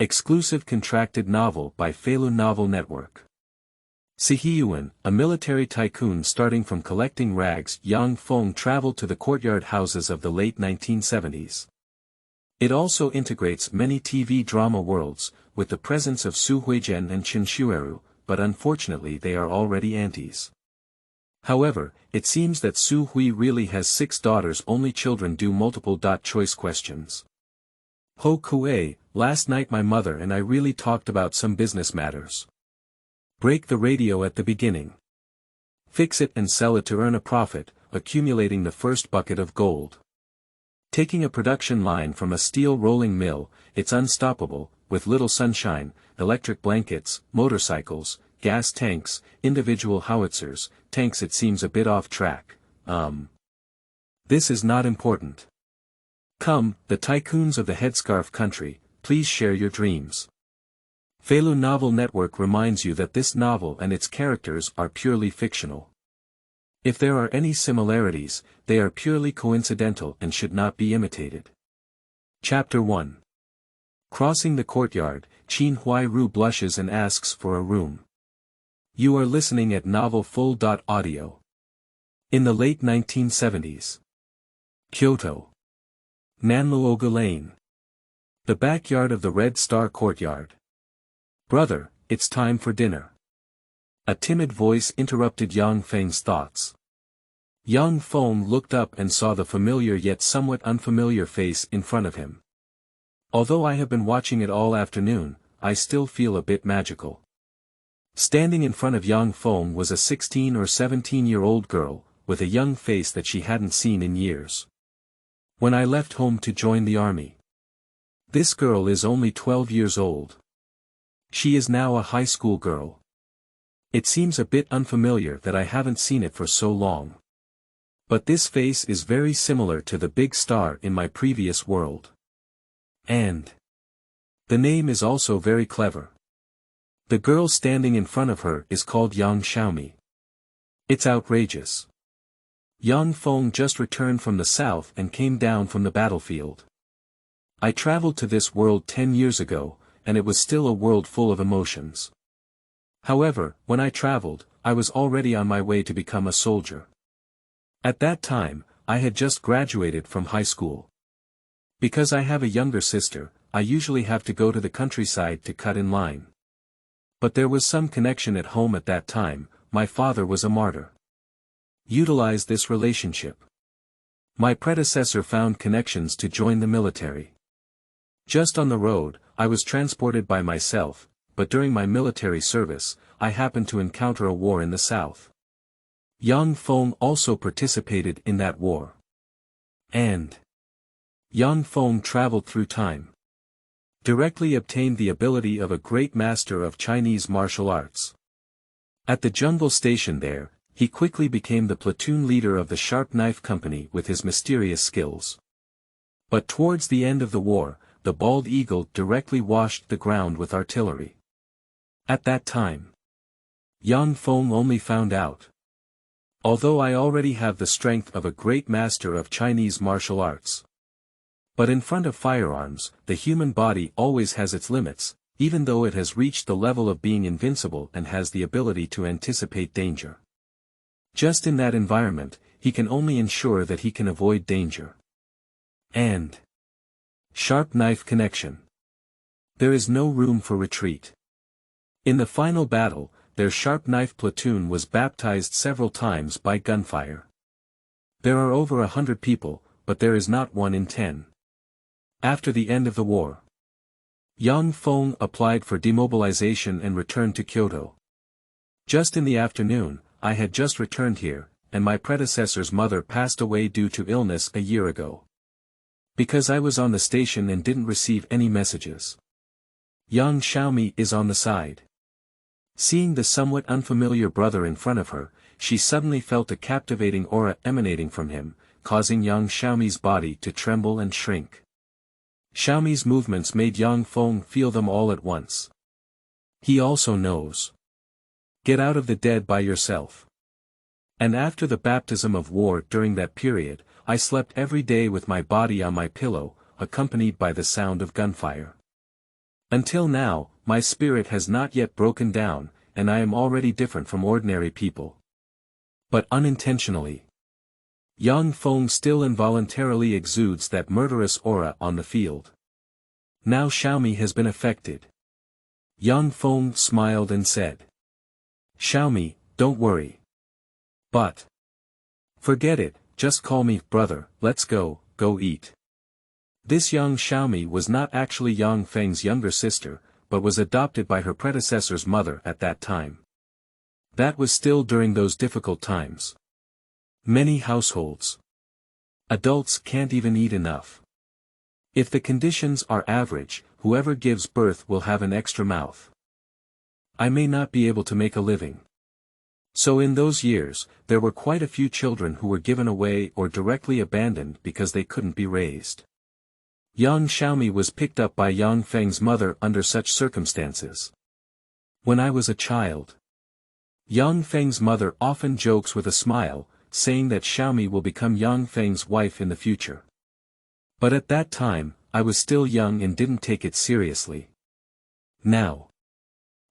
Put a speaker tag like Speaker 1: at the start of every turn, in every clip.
Speaker 1: Exclusive contracted novel by Feilu Novel Network. Siheyuan, a military tycoon starting from collecting rags, Feng traveled to the courtyard houses of the late 1970s. It also integrates many TV drama worlds, with the presence of Huizhen and Chen Xueru, but unfortunately they are already aunties. However, it seems that Su Hui really has 6 daughters. Only children do multiple choice questions. Ho Kue, last night my mother and I really talked about some business matters. Break the radio at the beginning. Fix it and sell it to earn a profit, accumulating the first bucket of gold. Taking a production line from a steel rolling mill, it's unstoppable, with little sunshine, electric blankets, motorcycles, gas tanks, individual howitzers, tanks. It seems a bit off track. This is not important. Come, the tycoons of the headscarf country, please share your dreams. Feilu Novel Network reminds you that this novel and its characters are purely fictional. If there are any similarities, they are purely coincidental and should not be imitated. Chapter 1. Crossing the courtyard, Qin Huai Ru blushes and asks for a room. You are listening at Novel Full.audio. In the late 1970s. Kyoto. Nanluogu Lane. The backyard of the Red Star Courtyard. Brother, it's time for dinner. A timid voice interrupted Feng's thoughts. Feng looked up and saw the familiar yet somewhat unfamiliar face in front of him. Although I have been watching it all afternoon, I still feel a bit magical. Standing in front of Feng was a 16 or 17-year-old girl, with a young face that she hadn't seen in years. When I left home to join the army. This girl is only 12 years old. She is now a high school girl. It seems a bit unfamiliar that I haven't seen it for so long. But this face is very similar to the big star in my previous world. And the name is also very clever. The girl standing in front of her is called Xiaomi. It's outrageous. Feng just returned from the south and came down from the battlefield. I traveled to this world 10 years ago, and it was still a world full of emotions. However, when I traveled, I was already on my way to become a soldier. At that time, I had just graduated from high school. Because I have a younger sister, I usually have to go to the countryside to cut in line. But there was some connection at home at that time. My father was a martyr. Utilize this relationship. My predecessor found connections to join the military. Just on the road, I was transported by myself, but during my military service, I happened to encounter a war in the south. Feng also participated in that war. And Feng traveled through time. Directly obtained the ability of a great master of Chinese martial arts. At the jungle station there, he quickly became the platoon leader of the Sharp Knife Company with his mysterious skills. But towards the end of the war, the bald eagle directly washed the ground with artillery. At that time, Feng only found out. Although I already have the strength of a great master of Chinese martial arts. But in front of firearms, the human body always has its limits, even though it has reached the level of being invincible and has the ability to anticipate danger. Just in that environment, he can only ensure that he can avoid danger. And sharp knife connection. There is no room for retreat. In the final battle, their sharp knife platoon was baptized several times by gunfire. There are over 100 people, but there is not 1 in 10. After the end of the war, Feng applied for demobilization and returned to Kyoto. Just in the afternoon, I had just returned here, and my predecessor's mother passed away due to illness a year ago. Because I was on the station and didn't receive any messages. Xiaomi is on the side. Seeing the somewhat unfamiliar brother in front of her, she suddenly felt a captivating aura emanating from him, causing Xiaomi's body to tremble and shrink. Xiaomi's movements made Feng feel them all at once. He also knows. Get out of the dead by yourself. And after the baptism of war during that period, I slept every day with my body on my pillow, accompanied by the sound of gunfire. Until now, my spirit has not yet broken down, and I am already different from ordinary people. But unintentionally, young Feng still involuntarily exudes that murderous aura on the field. Now Xiaomi has been affected. Young Feng smiled and said, Xiaomi, don't worry. But forget it, just call me brother, let's go eat. This young Xiaomi was not actually Yang Feng's younger sister, but was adopted by her predecessor's mother at that time. That was still during those difficult times. Many households. Adults can't even eat enough. If the conditions are average, whoever gives birth will have an extra mouth. I may not be able to make a living. So in those years, there were quite a few children who were given away or directly abandoned because they couldn't be raised. Young Xiaomi was picked up by Yang Feng's mother under such circumstances. When I was a child, Yang Feng's mother often jokes with a smile, saying that Xiaomi will become Yang Feng's wife in the future. But at that time, I was still young and didn't take it seriously. Now,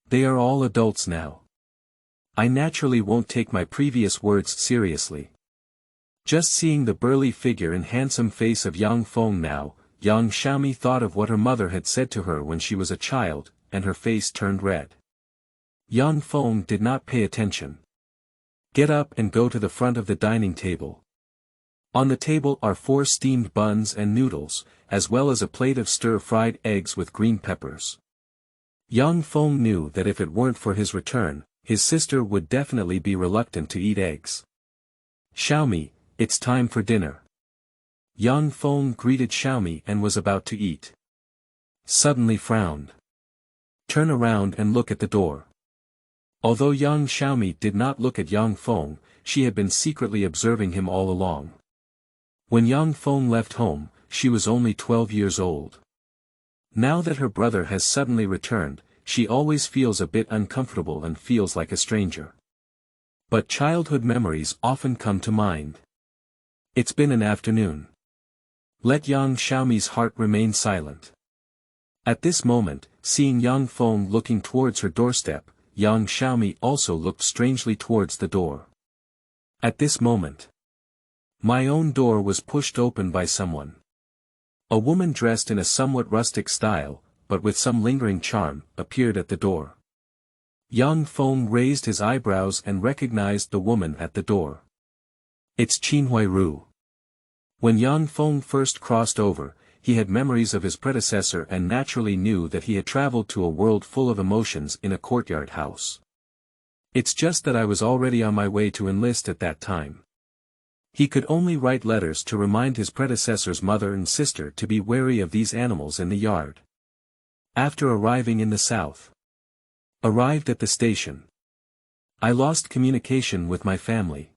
Speaker 1: they are all adults now. I naturally won't take my previous words seriously. Just seeing the burly figure and handsome face of Yang Feng now, young Xiaomi thought of what her mother had said to her when she was a child, and her face turned red. Yang Feng did not pay attention. Get up and go to the front of the dining table. On the table are 4 steamed buns and noodles, as well as a plate of stir-fried eggs with green peppers. Yang Feng knew that if it weren't for his return, his sister would definitely be reluctant to eat eggs. Xiaomi, it's time for dinner. Yang Feng greeted Xiaomi and was about to eat. Suddenly frowned. Turn around and look at the door. Although young Xiaomi did not look at Yang Feng, she had been secretly observing him all along. When Yang Feng left home, she was only 12 years old. Now that her brother has suddenly returned, she always feels a bit uncomfortable and feels like a stranger. But childhood memories often come to mind. It's been an afternoon. Let young Xiaomi's heart remain silent. At this moment, seeing Yang Feng looking towards her doorstep, young Xiaomi also looked strangely towards the door. At this moment, my own door was pushed open by someone. A woman dressed in a somewhat rustic style, but with some lingering charm, appeared at the door. Yang Feng raised his eyebrows and recognized the woman at the door. It's Qin Huai Ru. When Yang Feng first crossed over, he had memories of his predecessor and naturally knew that he had traveled to a world full of emotions in a courtyard house. It's just that I was already on my way to enlist at that time. He could only write letters to remind his predecessor's mother and sister to be wary of these animals in the yard. After arriving in the south, arrived at the station, I lost communication with my family.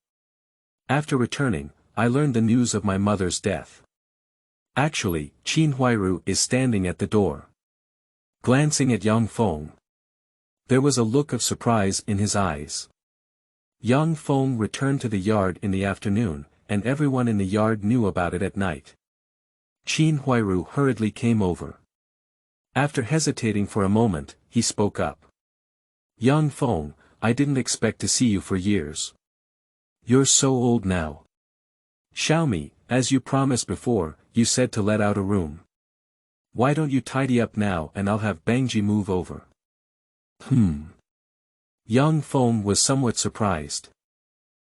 Speaker 1: After returning, I learned the news of my mother's death. Actually, Qin Huai Ru is standing at the door, glancing at Yang Feng. There was a look of surprise in his eyes. Yang Feng returned to the yard in the afternoon, and everyone in the yard knew about it at night. Qin Huai Ru hurriedly came over. After hesitating for a moment, he spoke up. Yang Feng, I didn't expect to see you for years. You're so old now. Xiaomi, as you promised before, you said to let out a room. Why don't you tidy up now and I'll have Bangji move over? Yang Feng was somewhat surprised.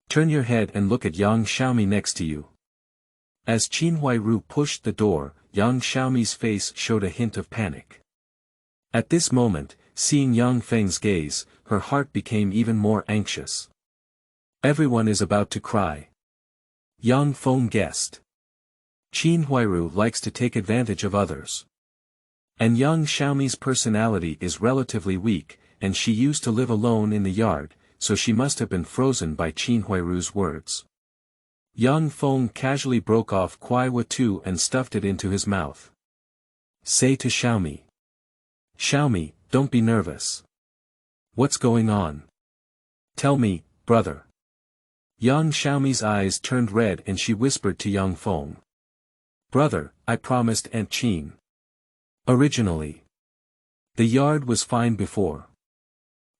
Speaker 1: Turn your head and look at Yang Xiaomi next to you. As Qin Huai Ru pushed the door, Yang Xiaomi's face showed a hint of panic. At this moment, seeing Yang Feng's gaze, her heart became even more anxious. Everyone is about to cry. Yang Feng guessed. Qin Huai Ru likes to take advantage of others. And young Xiaomi's personality is relatively weak, and she used to live alone in the yard, so she must have been frozen by Qin Huai Ru's words. Yang Feng casually broke off Kuai Wa Tu and stuffed it into his mouth. Say to Xiaomi. Xiaomi, don't be nervous. What's going on? Tell me, brother. Young Xiaomi's eyes turned red and she whispered to Yang Feng. Brother, I promised Aunt Qin. Originally. The yard was fine before.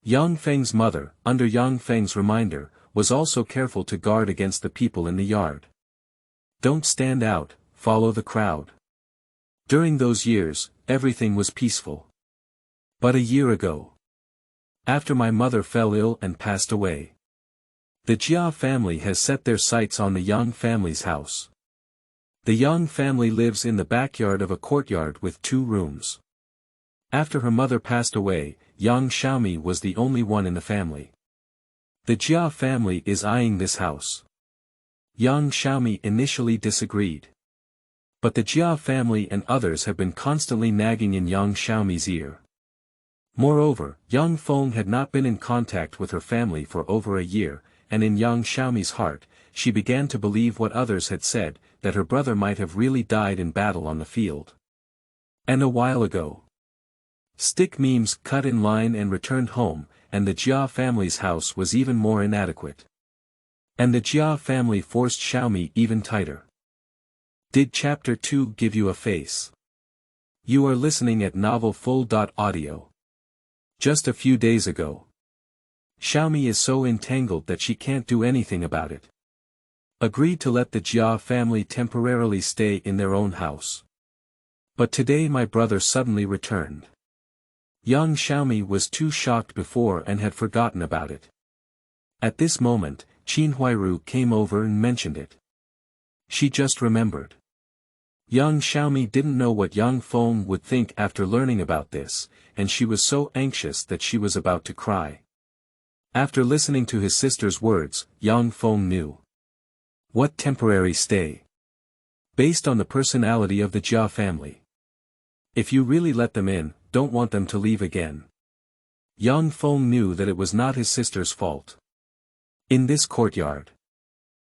Speaker 1: Yang Feng's mother, under Yang Feng's reminder, was also careful to guard against the people in the yard. Don't stand out, follow the crowd. During those years, everything was peaceful. But a year ago, after my mother fell ill and passed away, the Jia family has set their sights on the Yang family's house. The Yang family lives in the backyard of a courtyard with 2 rooms. After her mother passed away, Yang Xiaomi was the only one in the family. The Jia family is eyeing this house. Yang Xiaomi initially disagreed. But the Jia family and others have been constantly nagging in Yang Xiaomi's ear. Moreover, Yang Feng had not been in contact with her family for over a year, and in Yang Xiaomi's heart, she began to believe what others had said, that her brother might have really died in battle on the field. And a while ago, stick memes cut in line and returned home, and the Jia family's house was even more inadequate. And the Jia family forced Xiaomi even tighter. Did Chapter 2 give you a face? You are listening at novelfull.audio. Just a few days ago, Xiaomi is so entangled that she can't do anything about it. Agreed to let the Jia family temporarily stay in their own house. But today my brother suddenly returned. Young Xiaomi was too shocked before and had forgotten about it. At this moment, Qin Huai Ru came over and mentioned it. She just remembered. Young Xiaomi didn't know what Yang Feng would think after learning about this, and she was so anxious that she was about to cry. After listening to his sister's words, Yang Feng knew. What temporary stay? Based on the personality of the Jia family. If you really let them in, don't want them to leave again. Yang Feng knew that it was not his sister's fault. In this courtyard,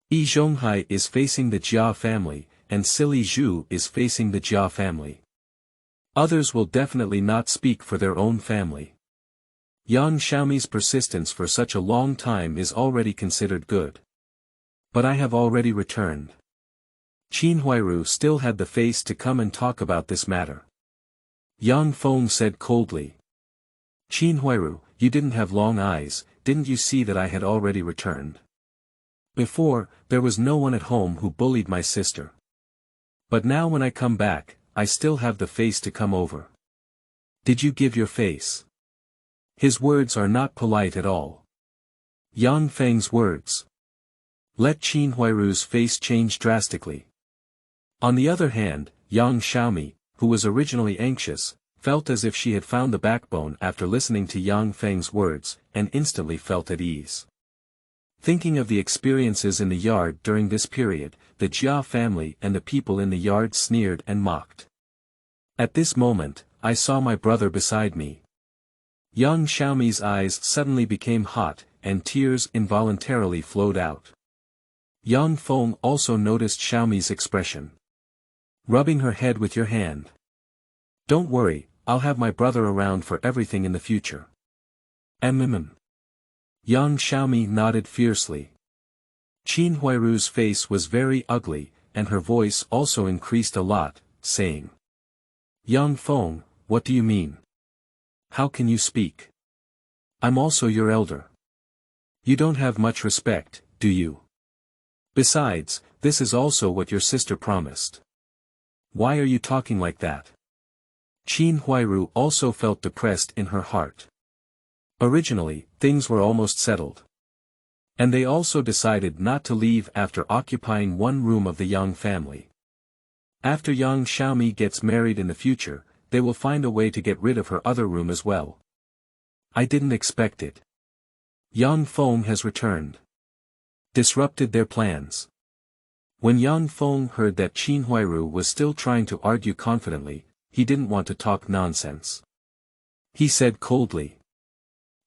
Speaker 1: Yi Zhonghai is facing the Jia family, and Sili Zhu is facing the Jia family. Others will definitely not speak for their own family. Yang Xiaomi's persistence for such a long time is already considered good. But I have already returned. Qin Huai Ru still had the face to come and talk about this matter. Yang Feng said coldly. Qin Huai Ru, you didn't have long eyes, didn't you see that I had already returned? Before, there was no one at home who bullied my sister. But now when I come back, I still have the face to come over. Did you give your face? His words are not polite at all. Yang Feng's words let Qin Huai Ru's face change drastically. On the other hand, Yang Xiaomi, who was originally anxious, felt as if she had found the backbone after listening to Yang Feng's words, and instantly felt at ease. Thinking of the experiences in the yard during this period, the Jia family and the people in the yard sneered and mocked. At this moment, I saw my brother beside me. Young Xiaomi's eyes suddenly became hot, and tears involuntarily flowed out. Yang Feng also noticed Xiaomi's expression. Rubbing her head with your hand. Don't worry, I'll have my brother around for everything in the future. Young Xiaomi nodded fiercely. Qin Huai Ru's face was very ugly, and her voice also increased a lot, saying. Yang Feng, what do you mean? How can you speak? I'm also your elder. You don't have much respect, do you? Besides, this is also what your sister promised. Why are you talking like that? Qin Huai Ru also felt depressed in her heart. Originally, things were almost settled. And they also decided not to leave after occupying one room of the Yang family. After Yang Xiaomi gets married in the future, they will find a way to get rid of her other room as well. I didn't expect it. Yang Feng has returned. Disrupted their plans. When Yang Feng heard that Qin Huai Ru was still trying to argue confidently, he didn't want to talk nonsense. He said coldly.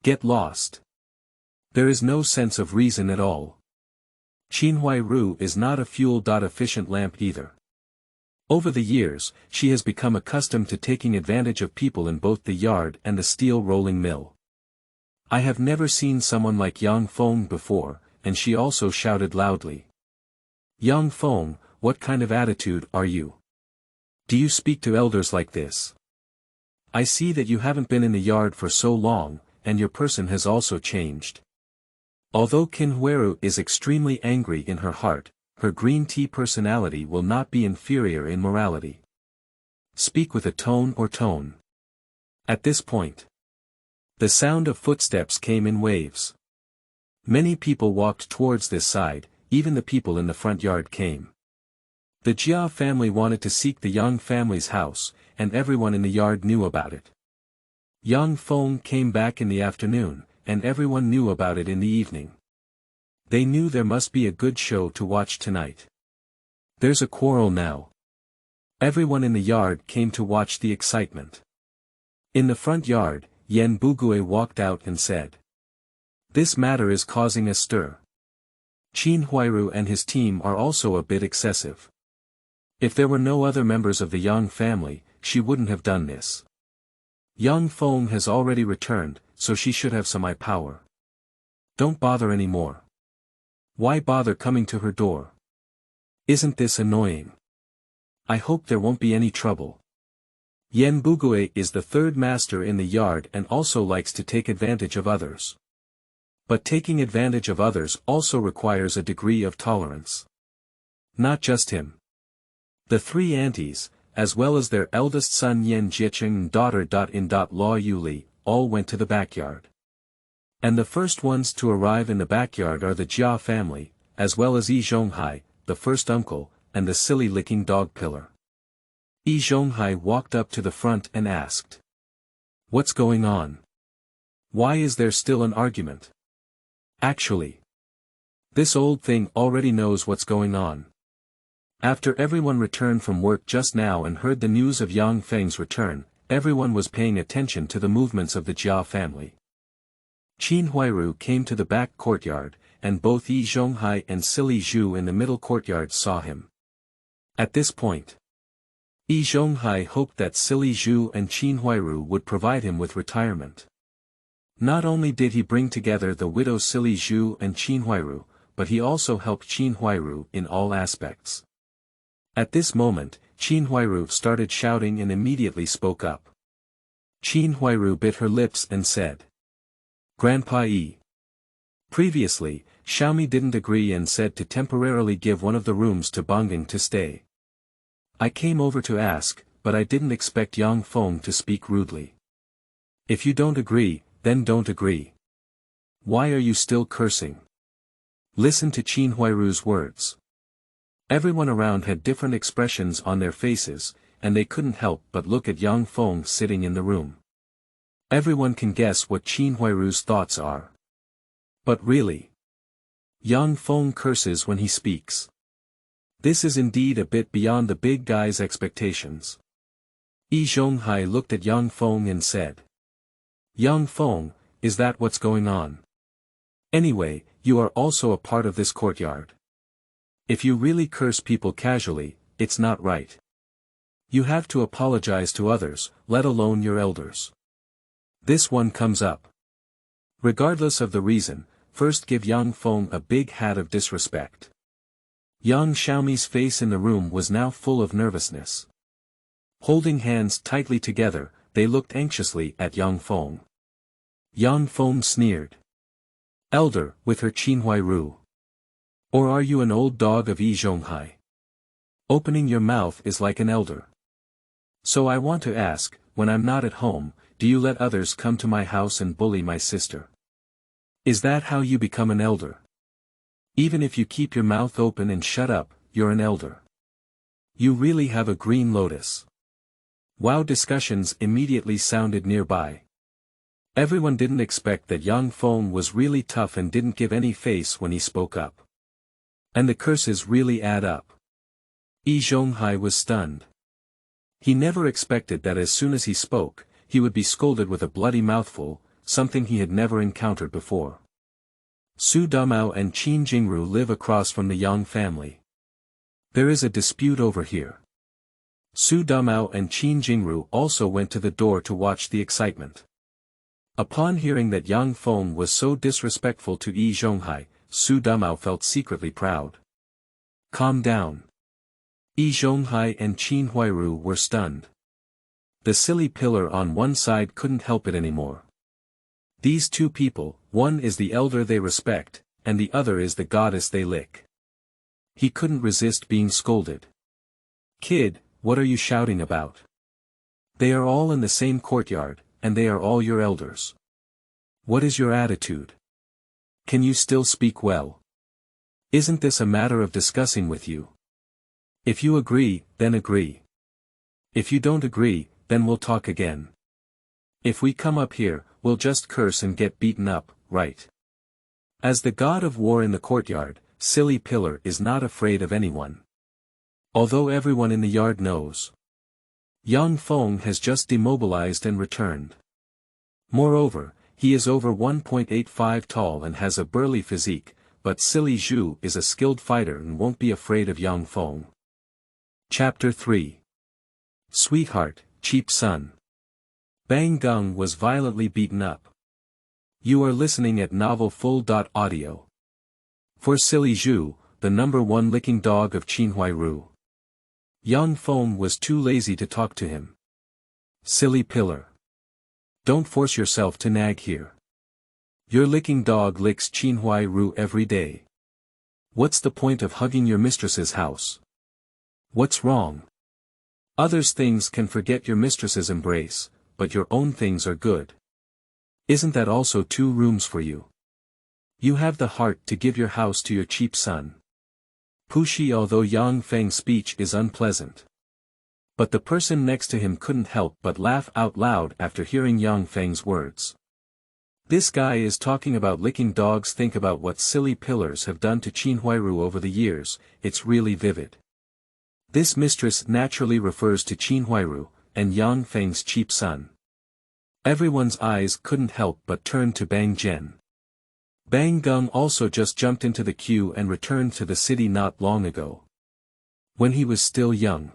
Speaker 1: Get lost. There is no sense of reason at all. Qin Huai Ru is not a fuel-efficient lamp either. Over the years, she has become accustomed to taking advantage of people in both the yard and the steel rolling mill. I have never seen someone like Yang Feng before, and she also shouted loudly. Yang Feng, what kind of attitude are you? Do you speak to elders like this? I see that you haven't been in the yard for so long, and your person has also changed. Although Qin Huai Ru is extremely angry in her heart, her green tea personality will not be inferior in morality. Speak with a tone or tone. At this point, the sound of footsteps came in waves. Many people walked towards this side, even the people in the front yard came. The Jia family wanted to seek the Yang family's house, and everyone in the yard knew about it. Yang Feng came back in the afternoon, and everyone knew about it in the evening. They knew there must be a good show to watch tonight. There's a quarrel now. Everyone in the yard came to watch the excitement. In the front yard, Yan Bugui walked out and said, "This matter is causing a stir. Qin Huai Ru and his team are also a bit excessive. If there were no other members of the Yang family, she wouldn't have done this. Yang Feng has already returned, so she should have some eye power. Don't bother anymore. Why bother coming to her door? Isn't this annoying? I hope there won't be any trouble." Yan Bugui is the third master in the yard and also likes to take advantage of others. But taking advantage of others also requires a degree of tolerance. Not just him. The three aunties, as well as their eldest son Yan Jiecheng and daughter Law Yuli, all went to the backyard. And the first ones to arrive in the backyard are the Jia family, as well as Yi Zhonghai, the first uncle, and the silly-licking dog Pillar. Yi Zhonghai walked up to the front and asked, "What's going on? Why is there still an argument? Actually, this old thing already knows what's going on." After everyone returned from work just now and heard the news of Yang Feng's return, everyone was paying attention to the movements of the Jia family. Qin Huai Ru came to the back courtyard, and both Yi Zhonghai and Silly Zhu in the middle courtyard saw him. At this point, Yi Zhonghai hoped that Silly Zhu and Qin Huai Ru would provide him with retirement. Not only did he bring together the widow Silly Zhu and Qin Huai Ru, but he also helped Qin Huai Ru in all aspects. At this moment, Qin Huai Ru started shouting and immediately spoke up. Qin Huai Ru bit her lips and said, "Grandpa Yi." Previously, Xiaomi didn't agree and said to temporarily give one of the rooms to Geng to stay. I came over to ask, but I didn't expect Yang Feng to speak rudely. If you don't agree, then don't agree. Why are you still cursing? Listen to Qin Huai Ru's words. Everyone around had different expressions on their faces, and they couldn't help but look at Yang Feng sitting in the room. Everyone can guess what Qin Huai Ru's thoughts are. But really, Yang Feng curses when he speaks. This is indeed a bit beyond the big guy's expectations. Yi Zhonghai looked at Yang Feng and said, "Yang Feng, is that what's going on? Anyway, you are also a part of this courtyard. If you really curse people casually, it's not right. You have to apologize to others, let alone your elders. This one comes up. Regardless of the reason, first give Yang Feng a big hat of disrespect." Yang Xiaomi's face in the room was now full of nervousness. Holding hands tightly together, they looked anxiously at Yang Feng. Yang Feng sneered. "Elder, with her Qin Huai Ru. Or are you an old dog of Yi Zhonghai? Opening your mouth is like an elder. So I want to ask, when I'm not at home, do you let others come to my house and bully my sister? Is that how you become an elder? Even if you keep your mouth open and shut up, you're an elder. You really have a green lotus." Wow, discussions immediately sounded nearby. Everyone didn't expect that Yang Feng was really tough and didn't give any face when he spoke up. And the curses really add up. Yi Zhonghai was stunned. He never expected that as soon as he spoke, he would be scolded with a bloody mouthful, something he had never encountered before. Su Damao and Qin Jingru live across from the Yang family. There is a dispute over here. Su Damao and Qin Jingru also went to the door to watch the excitement. Upon hearing that Yang Feng was so disrespectful to Yi Zhonghai, Su Damao felt secretly proud. "Calm down." Yi Zhonghai and Qin Huai Ru were stunned. The silly pillar on one side couldn't help it anymore. These two people, one is the elder they respect, and the other is the goddess they lick. He couldn't resist being scolded. Kid, what are you shouting about? They are all in the same courtyard, and they are all your elders. What is your attitude? Can you still speak well? Isn't this a matter of discussing with you? If you agree, then agree. If you don't agree, then we'll talk again. If we come up here, we'll just curse and get beaten up, right? As the god of war in the courtyard, silly pillar is not afraid of anyone. Although everyone in the yard knows. Young Feng has just demobilized and returned. Moreover, he is over 1.85 tall and has a burly physique, but Silly Zhu is a skilled fighter and won't be afraid of Young Feng. Chapter 3. Sweetheart, cheap son. Bang Geng was violently beaten up. You are listening at Novel Full.audio. For Silly Zhu, the number one licking dog of Qin Huai Ru. Young Feng was too lazy to talk to him. Silly pillar. Don't force yourself to nag here. Your licking dog licks Qin Huai Ru every day. What's the point of hugging your mistress's house? What's wrong? Others' things can forget your mistress's embrace, but your own things are good. Isn't that also 2 rooms for you? You have the heart to give your house to your cheap son. Pushi, although Yang Feng's speech is unpleasant. But the person next to him couldn't help but laugh out loud after hearing Yang Feng's words. This guy is talking about licking dogs. Think about what silly pillars have done to Qin Huai Ru over the years, it's really vivid. This mistress naturally refers to Qin Huai Ru, and Yang Feng's cheap son. Everyone's eyes couldn't help but turn to Bang Zhen. Bang Geng also just jumped into the queue and returned to the city not long ago. When he was still young.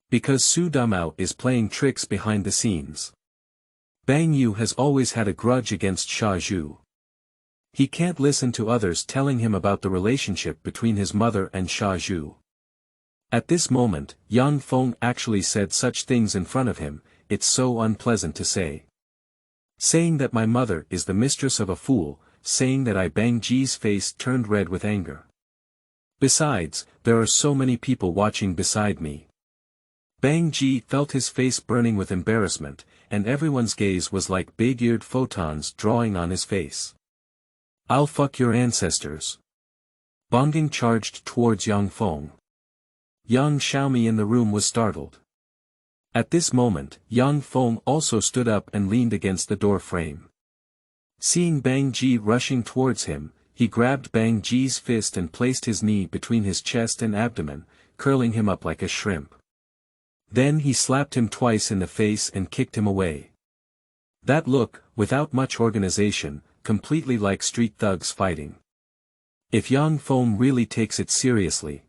Speaker 1: Because Su Damao is playing tricks behind the scenes. Bang Yu has always had a grudge against Sha Zhu. He can't listen to others telling him about the relationship between his mother and Sha Zhu. At this moment, Yang Feng actually said such things in front of him, it's so unpleasant to say. Saying that my mother is the mistress of a fool, saying that Bang Ji's face turned red with anger. Besides, there are so many people watching beside me. Bang Ji felt his face burning with embarrassment, and everyone's gaze was like big-eared photons drawing on his face. I'll fuck your ancestors. Bonging charged towards Yang Feng. Young Xiaomi in the room was startled. At this moment, Yang Feng also stood up and leaned against the door frame. Seeing Bang Ji rushing towards him, he grabbed Bang Ji's fist and placed his knee between his chest and abdomen, curling him up like a shrimp. Then he slapped him twice in the face and kicked him away. That look, without much organization, completely like street thugs fighting. If Yang Feng really takes it seriously.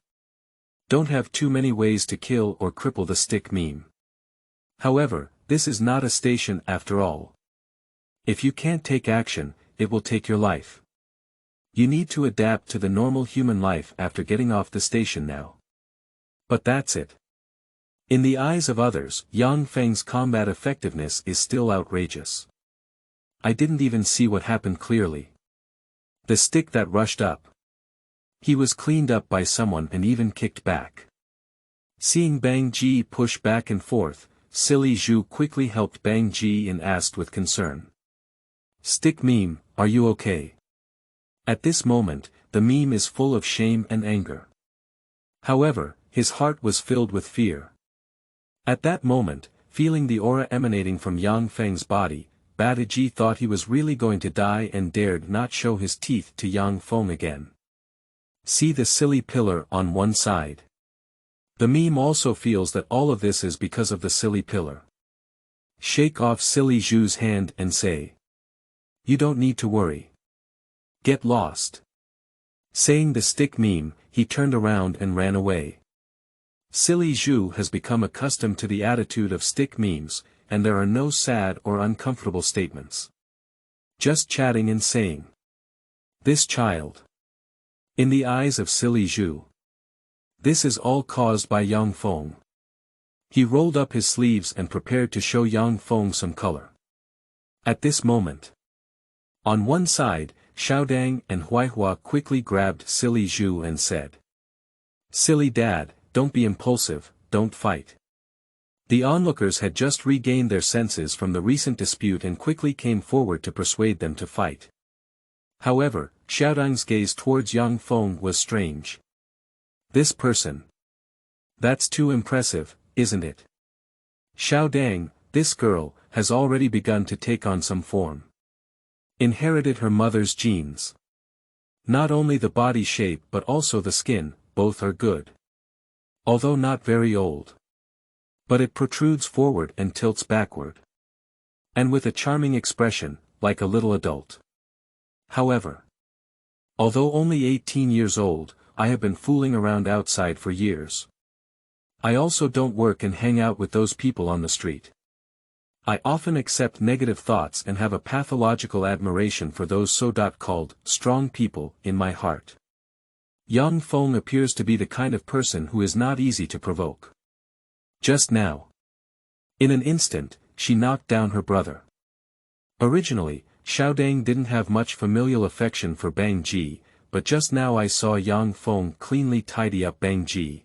Speaker 1: Don't have too many ways to kill or cripple the stick meme. However, this is not a station after all. If you can't take action, it will take your life. You need to adapt to the normal human life after getting off the station now. But that's it. In the eyes of others, Yang Feng's combat effectiveness is still outrageous. I didn't even see what happened clearly. The stick that rushed up. He was cleaned up by someone and even kicked back. Seeing Bang Ji push back and forth, Silly Zhu quickly helped Bang Ji and asked with concern. Stick meme, are you okay? At this moment, the meme is full of shame and anger. However, his heart was filled with fear. At that moment, feeling the aura emanating from Yang Feng's body, Badaji thought he was really going to die and dared not show his teeth to Yang Feng again. See the silly pillar on one side. The meme also feels that all of this is because of the silly pillar. Shake off Silly Zhu's hand and say. You don't need to worry. Get lost. Saying the stick meme, he turned around and ran away. Silly Zhu has become accustomed to the attitude of stick memes, and there are no sad or uncomfortable statements. Just chatting and saying. This child. In the eyes of Silly Zhu. This is all caused by Yang Feng. He rolled up his sleeves and prepared to show Yang Feng some color. At this moment, on one side, Xiaodang and Huaihua quickly grabbed Silly Zhu and said, "Silly dad, don't be impulsive, don't fight." The onlookers had just regained their senses from the recent dispute and quickly came forward to persuade them to fight. However, Xiaodang's gaze towards Yang Feng was strange. "This person. That's too impressive, isn't it? Xiaodang, this girl, has already begun to take on some form. Inherited her mother's genes. Not only the body shape but also the skin, both are good. Although not very old. But it protrudes forward and tilts backward. And with a charming expression, like a little adult. However, although only 18 years old, I have been fooling around outside for years. I also don't work and hang out with those people on the street. I often accept negative thoughts and have a pathological admiration for those so-called strong people in my heart. Yang Feng appears to be the kind of person who is not easy to provoke. Just now. In an instant, she knocked down her brother. Originally, Xiaodang didn't have much familial affection for Bang Ji, but just now I saw Yang Feng cleanly tidy up Bang Ji.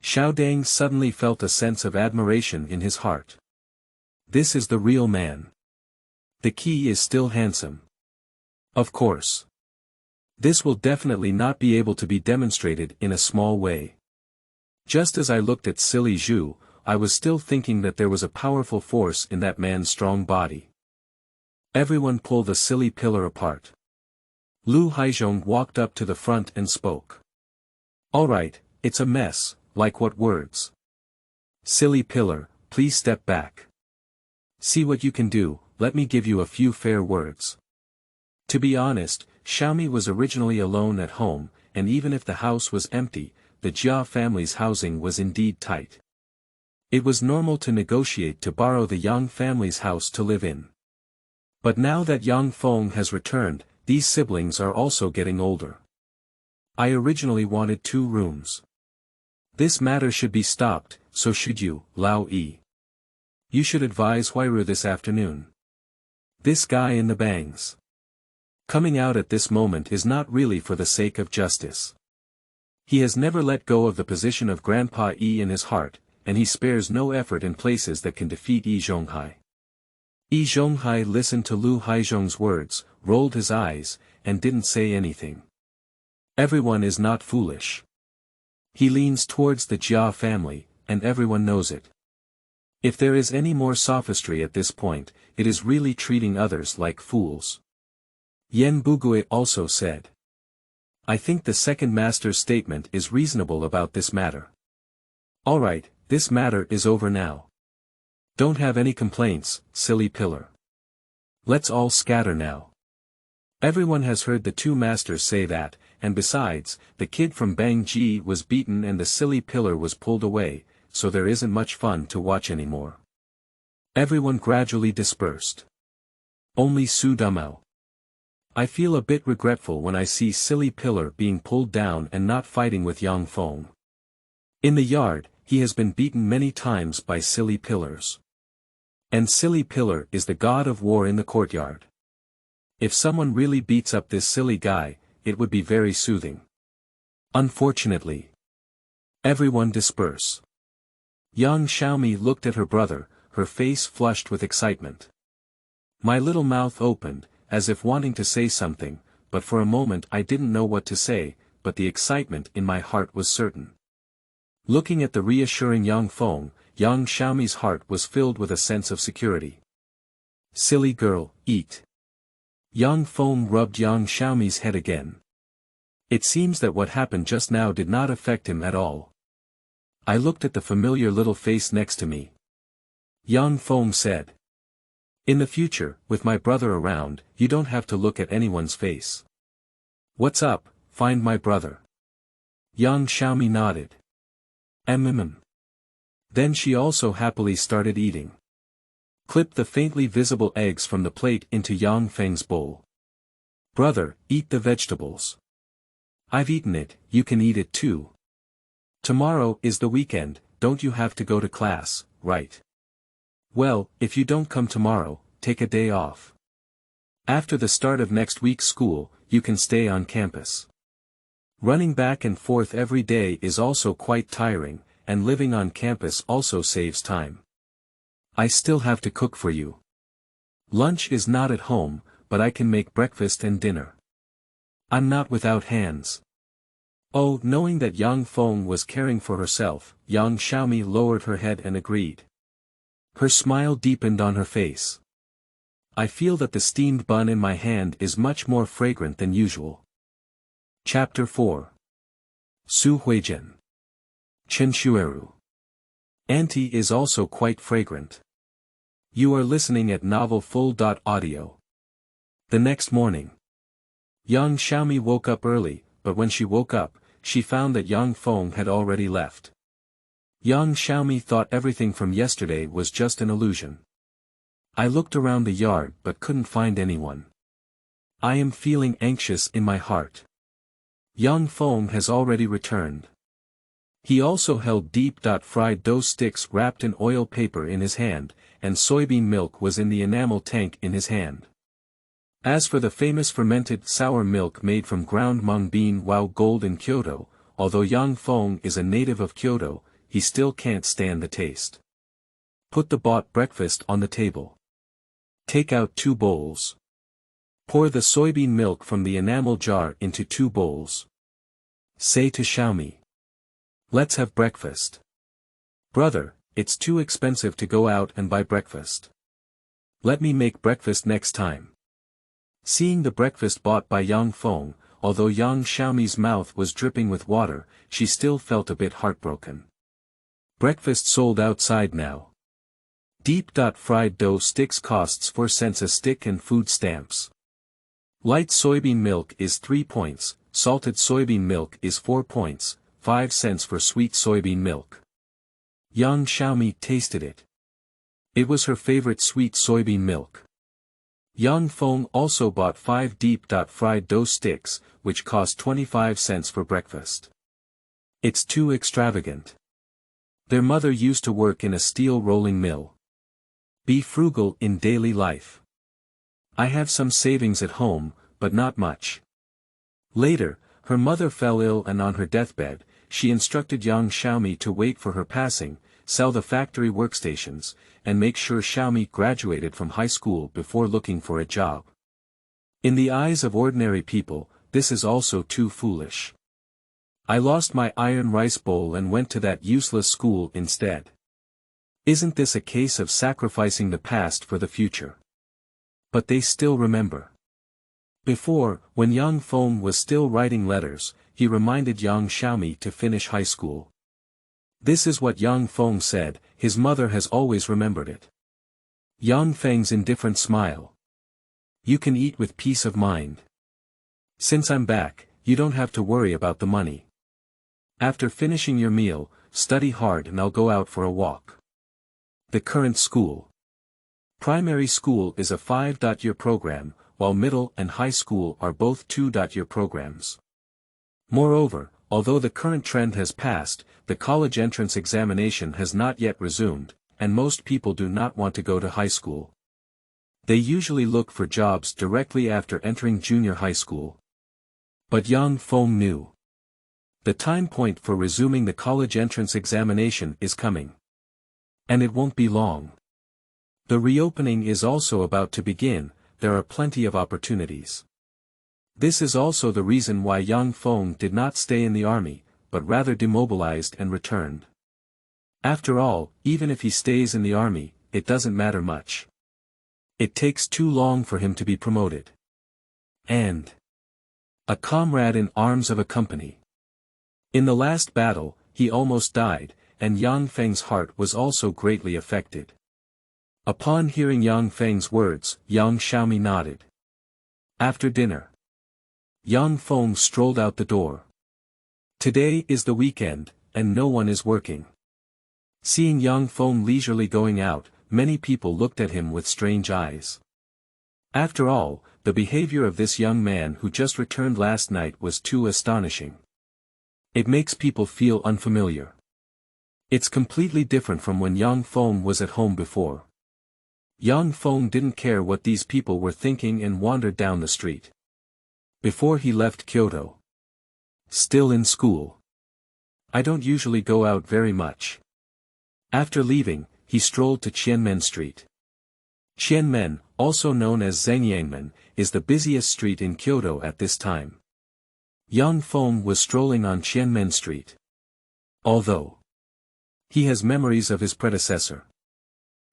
Speaker 1: Xiaodang suddenly felt a sense of admiration in his heart. This is the real man. The key is still handsome. Of course. This will definitely not be able to be demonstrated in a small way. Just as I looked at Silly Zhu, I was still thinking that there was a powerful force in that man's strong body. Everyone pull the silly pillar apart. Lu Haizhong walked up to the front and spoke. "Alright, it's a mess, like what words? Silly pillar, please step back. See what you can do, let me give you a few fair words." To be honest, Xiaomi was originally alone at home, and even if the house was empty, the Jia family's housing was indeed tight. It was normal to negotiate to borrow the Yang family's house to live in. But now that Yang Feng has returned, these siblings are also getting older. I originally wanted 2 rooms. This matter should be stopped, so should you, Lao Yi. You should advise Huai Ru this afternoon. This guy in the bangs. Coming out at this moment is not really for the sake of justice. He has never let go of the position of Grandpa Yi in his heart, and he spares no effort in places that can defeat Yi Zhonghai. Yi Zhonghai listened to Lu Haizhong's words, rolled his eyes, and didn't say anything. Everyone is not foolish. He leans towards the Jia family, and everyone knows it. If there is any more sophistry at this point, it is really treating others like fools. Yen Bugui also said. I think the second master's statement is reasonable about this matter. Alright, this matter is over now. Don't have any complaints, silly pillar. Let's all scatter now. Everyone has heard the 2 masters say that, and besides, the kid from Bang Ji was beaten and the silly pillar was pulled away, so there isn't much fun to watch anymore. Everyone gradually dispersed. Only Su Dumao. I feel a bit regretful when I see silly pillar being pulled down and not fighting with Yang Feng. In the yard, he has been beaten many times by silly pillars. And silly pillar is the god of war in the courtyard. If someone really beats up this silly guy, it would be very soothing. Unfortunately. Everyone disperse. Young Xiaomi looked at her brother, her face flushed with excitement. My little mouth opened, as if wanting to say something, but for a moment I didn't know what to say, but the excitement in my heart was certain. Looking at the reassuring Yang Feng, young Xiaomi's heart was filled with a sense of security. Silly girl, eat. Yang Feng rubbed young Xiaomi's head again. It seems that what happened just now did not affect him at all. I looked at the familiar little face next to me. Yang Feng said. In the future, with my brother around, you don't have to look at anyone's face. What's up, find my brother. Young Xiaomi nodded. Then she also happily started eating. Clipped the faintly visible eggs from the plate into Yang Feng's bowl. Brother, eat the vegetables. I've eaten it, you can eat it too. Tomorrow is the weekend, don't you have to go to class, right? Well, if you don't come tomorrow, take a day off. After the start of next week's school, you can stay on campus. Running back and forth every day is also quite tiring, and living on campus also saves time. I still have to cook for you. Lunch is not at home, but I can make breakfast and dinner. I'm not without hands. Oh, knowing that young Feng was caring for herself, young Xiaomi lowered her head and agreed. Her smile deepened on her face. I feel that the steamed bun in my hand is much more fragrant than usual. Chapter 4. Su Huizhen. Chen Xueru. Auntie is also quite fragrant. You are listening at novel full.audio. The next morning. Young Xiaomi woke up early, but when she woke up, she found that young Feng had already left. Young Xiaomi thought everything from yesterday was just an illusion. I looked around the yard but couldn't find anyone. I am feeling anxious in my heart. Young Feng has already returned. He also held deep-fried dough sticks wrapped in oil paper in his hand, and soybean milk was in the enamel tank in his hand. As for the famous fermented sour milk made from ground mung bean Wow Gold in Kyoto, although young Feng is a native of Kyoto, he still can't stand the taste. Put the bought breakfast on the table. Take out 2 bowls. Pour the soybean milk from the enamel jar into 2 bowls. Say to Xiaomi. Let's have breakfast. Brother, it's too expensive to go out and buy breakfast. Let me make breakfast next time. Seeing the breakfast bought by young Feng, although young Xiaomi's mouth was dripping with water, she still felt a bit heartbroken. Breakfast sold outside now. Deep-fried dough sticks costs 4 cents a stick and food stamps. Light soybean milk is 3 points, salted soybean milk is 4 points, 5 cents for sweet soybean milk. Young Xiaomi tasted it. It was her favorite sweet soybean milk. Young Feng also bought 5 deep-fried dough sticks, which cost 25 cents for breakfast. It's too extravagant. Their mother used to work in a steel rolling mill. Be frugal in daily life. I have some savings at home, but not much. Later, her mother fell ill and on her deathbed, she instructed young Xiaomi to wait for her passing, sell the factory workstations, and make sure Xiaomi graduated from high school before looking for a job. In the eyes of ordinary people, this is also too foolish. I lost my iron rice bowl and went to that useless school instead. Isn't this a case of sacrificing the past for the future? But they still remember. Before, when young Feng was still writing letters, he reminded young Xiaomi to finish high school. This is what young Feng said, his mother has always remembered it. Young Feng's indifferent smile. You can eat with peace of mind. Since I'm back, you don't have to worry about the money. After finishing your meal, study hard and I'll go out for a walk. The current school. Primary school is a 5-year program, while middle and high school are both 2-year programs. Moreover, although the current trend has passed, the college entrance examination has not yet resumed, and most people do not want to go to high school. They usually look for jobs directly after entering junior high school. But young Feng knew. The time point for resuming the college entrance examination is coming. And it won't be long. The reopening is also about to begin, there are plenty of opportunities. This is also the reason why young Feng did not stay in the army, but rather demobilized and returned. After all, even if he stays in the army, it doesn't matter much. It takes too long for him to be promoted. And a comrade in arms of a company. In the last battle, he almost died, and Yang Feng's heart was also greatly affected. Upon hearing Yang Feng's words, young Xiaomi nodded. After dinner, young Feng strolled out the door. Today is the weekend, and no one is working. Seeing young Feng leisurely going out, many people looked at him with strange eyes. After all, the behavior of this young man who just returned last night was too astonishing. It makes people feel unfamiliar. It's completely different from when Yang Feng was at home before. Yang Feng didn't care what these people were thinking and wandered down the street. Before he left Kyoto. Still in school. I don't usually go out very much. After leaving, he strolled to Qianmen Street. Qianmen, also known as Zhengyangmen, is the busiest street in Kyoto at this time. Yang Feng was strolling on Qianmen Street. Although he has memories of his predecessor.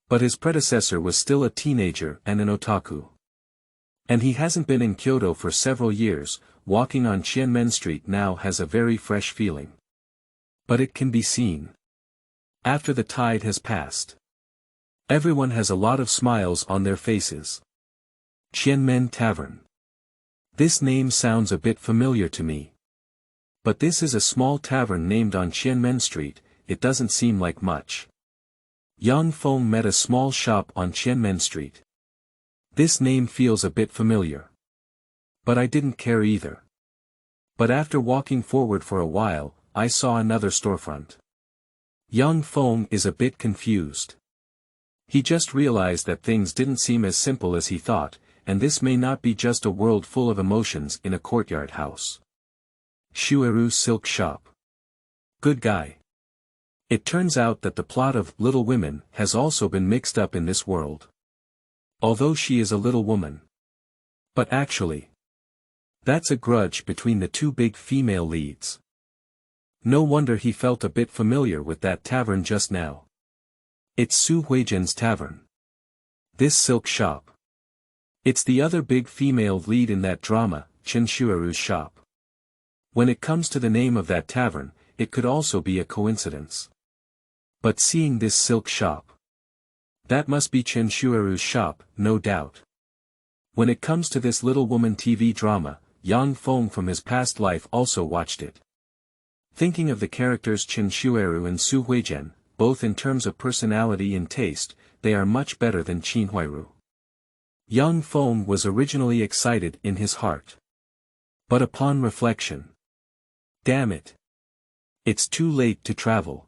Speaker 1: But his predecessor was still a teenager and an otaku. And he hasn't been in Kyoto for several years. Walking on Qianmen Street now has a very fresh feeling. But it can be seen. After the tide has passed. Everyone has a lot of smiles on their faces. Qianmen Tavern. This name sounds a bit familiar to me. But this is a small tavern named on Qianmen Street, it doesn't seem like much. Yang Feng met a small shop on Qianmen Street. This name feels a bit familiar. But I didn't care either. But after walking forward for a while, I saw another storefront. Yang Feng is a bit confused. He just realized that things didn't seem as simple as he thought, and this may not be just a world full of emotions in a courtyard house. Xueru Silk Shop. Good guy. It turns out that the plot of Little Women has also been mixed up in this world. Although she is a little woman. But actually, that's a grudge between the two big female leads. No wonder he felt a bit familiar with that tavern just now. It's Su Huizhen's tavern. This silk shop. It's the other big female lead in that drama, Chen Xueru's shop. When it comes to the name of that tavern, it could also be a coincidence. But seeing this silk shop. That must be Chen Xueru's shop, no doubt. When it comes to this Little Woman TV drama, Yang Feng from his past life also watched it. Thinking of the characters Chen Xueru and Su Huizhen, both in terms of personality and taste, they are much better than Qin Huai Ru. Yang Feng was originally excited in his heart. But upon reflection. Damn it. It's too late to travel.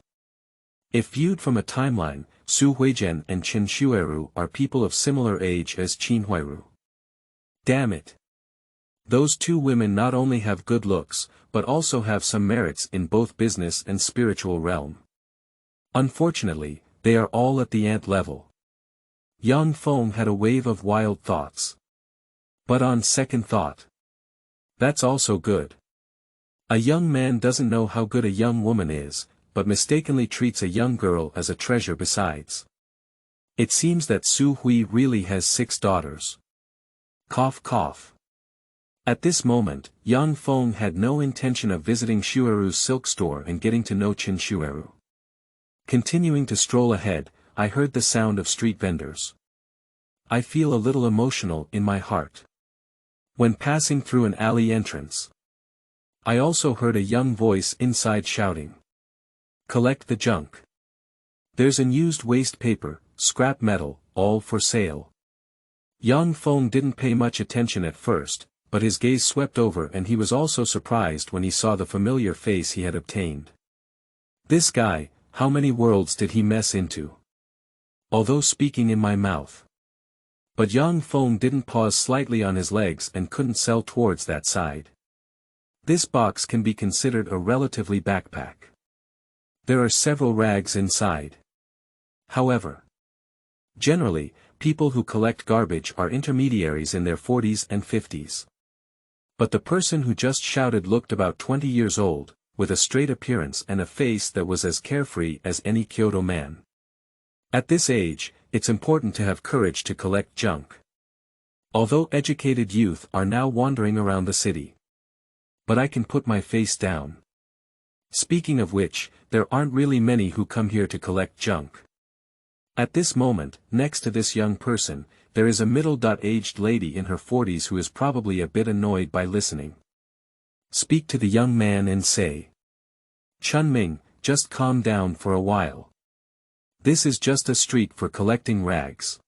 Speaker 1: If viewed from a timeline, Su Huizhen and Chen Xueru are people of similar age as Qin Huai Ru. Damn it. Those two women not only have good looks, but also have some merits in both business and spiritual realm. Unfortunately, they are all at the ant level. Yang Feng had a wave of wild thoughts. But on second thought. That's also good. A young man doesn't know how good a young woman is, but mistakenly treats a young girl as a treasure besides. It seems that Su Hui really has 6 daughters. Cough cough. At this moment, Yang Feng had no intention of visiting Xueru's silk store and getting to know Chen Xueru. Continuing to stroll ahead, I heard the sound of street vendors. I feel a little emotional in my heart. When passing through an alley entrance. I also heard a young voice inside shouting. Collect the junk. There's unused waste paper, scrap metal, all for sale. Yang Feng didn't pay much attention at first, but his gaze swept over and he was also surprised when he saw the familiar face he had obtained. This guy, how many worlds did he mess into? Although speaking in my mouth. But Yang Feng didn't pause slightly on his legs and couldn't sell towards that side. This box can be considered a relatively backpack. There are several rags inside. However, generally, people who collect garbage are intermediaries in their 40s and 50s. But the person who just shouted looked about 20 years old, with a straight appearance and a face that was as carefree as any Kyoto man. At this age, it's important to have courage to collect junk. Although educated youth are now wandering around the city. But I can put my face down. Speaking of which, there aren't really many who come here to collect junk. At this moment, next to this young person, there is a middle-aged lady in her 40s who is probably a bit annoyed by listening. Speak to the young man and say, Chunming, just calm down for a while. This is just a street for collecting rags.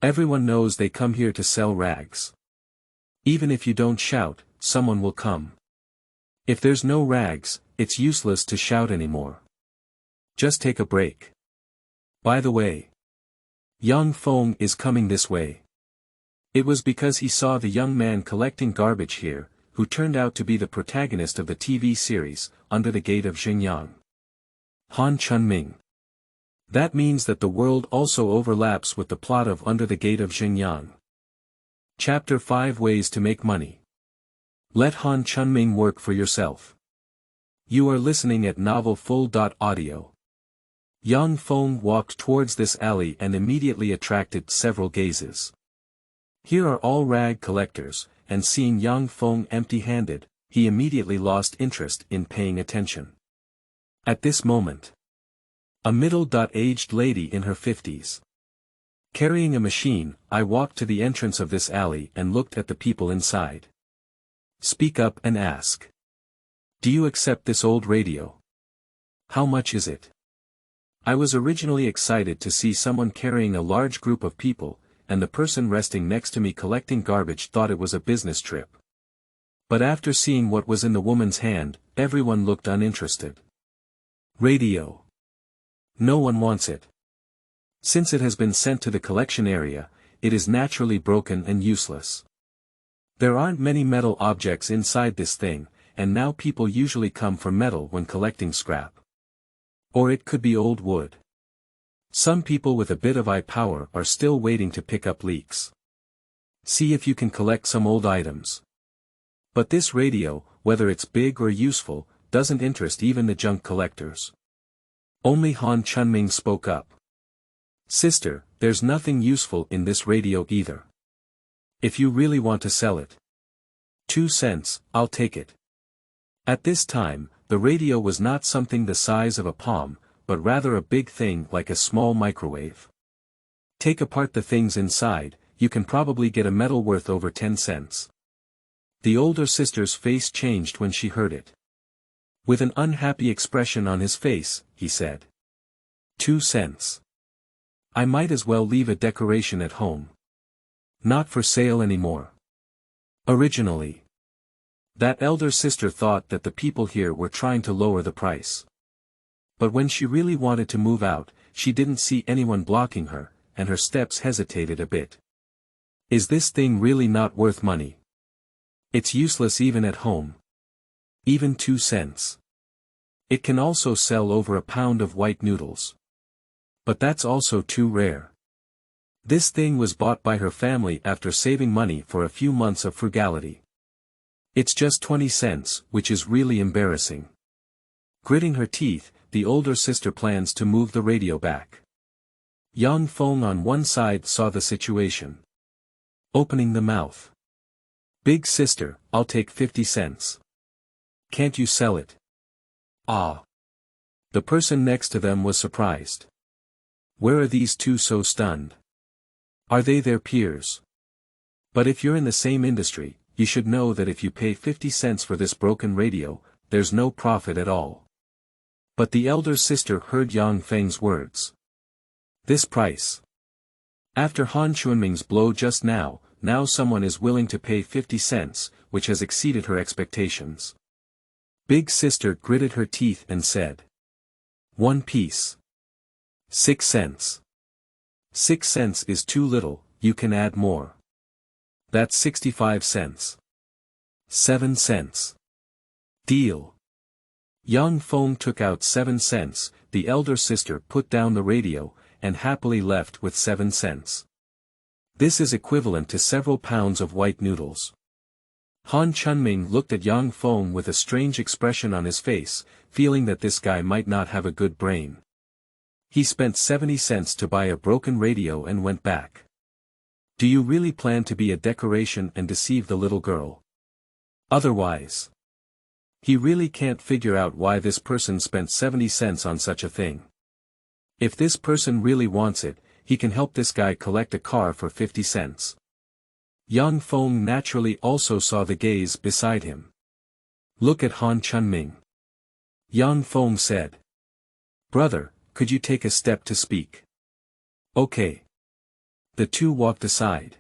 Speaker 1: Everyone knows they come here to sell rags. Even if you don't shout, someone will come. If there's no rags, it's useless to shout anymore. Just take a break. By the way, young Feng is coming this way. It was because he saw the young man collecting garbage here, who turned out to be the protagonist of the TV series, Under the Gate of Xinjiang. Han Chunming. That means that the world also overlaps with the plot of Under the Gate of Xinjiang. Chapter 5 Ways to Make Money. Let Han Chunming work for yourself. You are listening at novelfull.audio. Young Feng walked towards this alley and immediately attracted several gazes. Here are all rag collectors, and seeing young Feng empty-handed, he immediately lost interest in paying attention. At this moment, a middle-aged lady in her 50s. Carrying a machine, I walked to the entrance of this alley and looked at the people inside. Speak up and ask. Do you accept this old radio? How much is it? I was originally excited to see someone carrying a large group of people, and the person resting next to me collecting garbage thought it was a business trip. But after seeing what was in the woman's hand, everyone looked uninterested. Radio. No one wants it. Since it has been sent to the collection area, it is naturally broken and useless. There aren't many metal objects inside this thing, and now people usually come for metal when collecting scrap. Or it could be old wood. Some people with a bit of eye power are still waiting to pick up leaks. See if you can collect some old items. But this radio, whether it's big or useful, doesn't interest even the junk collectors. Only Han Chunming spoke up. Sister, there's nothing useful in this radio either. If you really want to sell it. 2 cents, I'll take it. At this time, the radio was not something the size of a palm, but rather a big thing like a small microwave. Take apart the things inside, you can probably get a metal worth over 10 cents. The older sister's face changed when she heard it. With an unhappy expression on his face, he said. 2 cents. I might as well leave a decoration at home. Not for sale anymore. Originally, that elder sister thought that the people here were trying to lower the price. But when she really wanted to move out, she didn't see anyone blocking her, and her steps hesitated a bit. Is this thing really not worth money? It's useless even at home. Even 2 cents. It can also sell over a pound of white noodles. But that's also too rare. This thing was bought by her family after saving money for a few months of frugality. It's just 20 cents, which is really embarrassing. Gritting her teeth, the older sister plans to move the radio back. Young Feng on one side saw the situation. Opening the mouth. Big sister, I'll take 50 cents. Can't you sell it? Ah. The person next to them was surprised. Where are these two so stunned? Are they their peers? But if you're in the same industry, you should know that if you pay 50 cents for this broken radio, there's no profit at all. But the elder sister heard Yang Feng's words. This price. After Han Chunming's blow just now someone is willing to pay 50 cents, which has exceeded her expectations. Big sister gritted her teeth and said. 1 piece. 6 cents. 6 cents is too little, you can add more. That's 65 cents. 7 cents. Deal. Young Feng took out 7 cents, the elder sister put down the radio, and happily left with 7 cents. This is equivalent to several pounds of white noodles. Han Chunming looked at Young Feng with a strange expression on his face, feeling that this guy might not have a good brain. He spent 70 cents to buy a broken radio and went back. Do you really plan to be a decoration and deceive the little girl? Otherwise. He really can't figure out why this person spent 70 cents on such a thing. If this person really wants it, he can help this guy collect a car for 50 cents. Young Feng naturally also saw the gaze beside him. Look at Han Chunming. Young Feng said. Brother, could you take a step to speak? Okay. The two walked aside.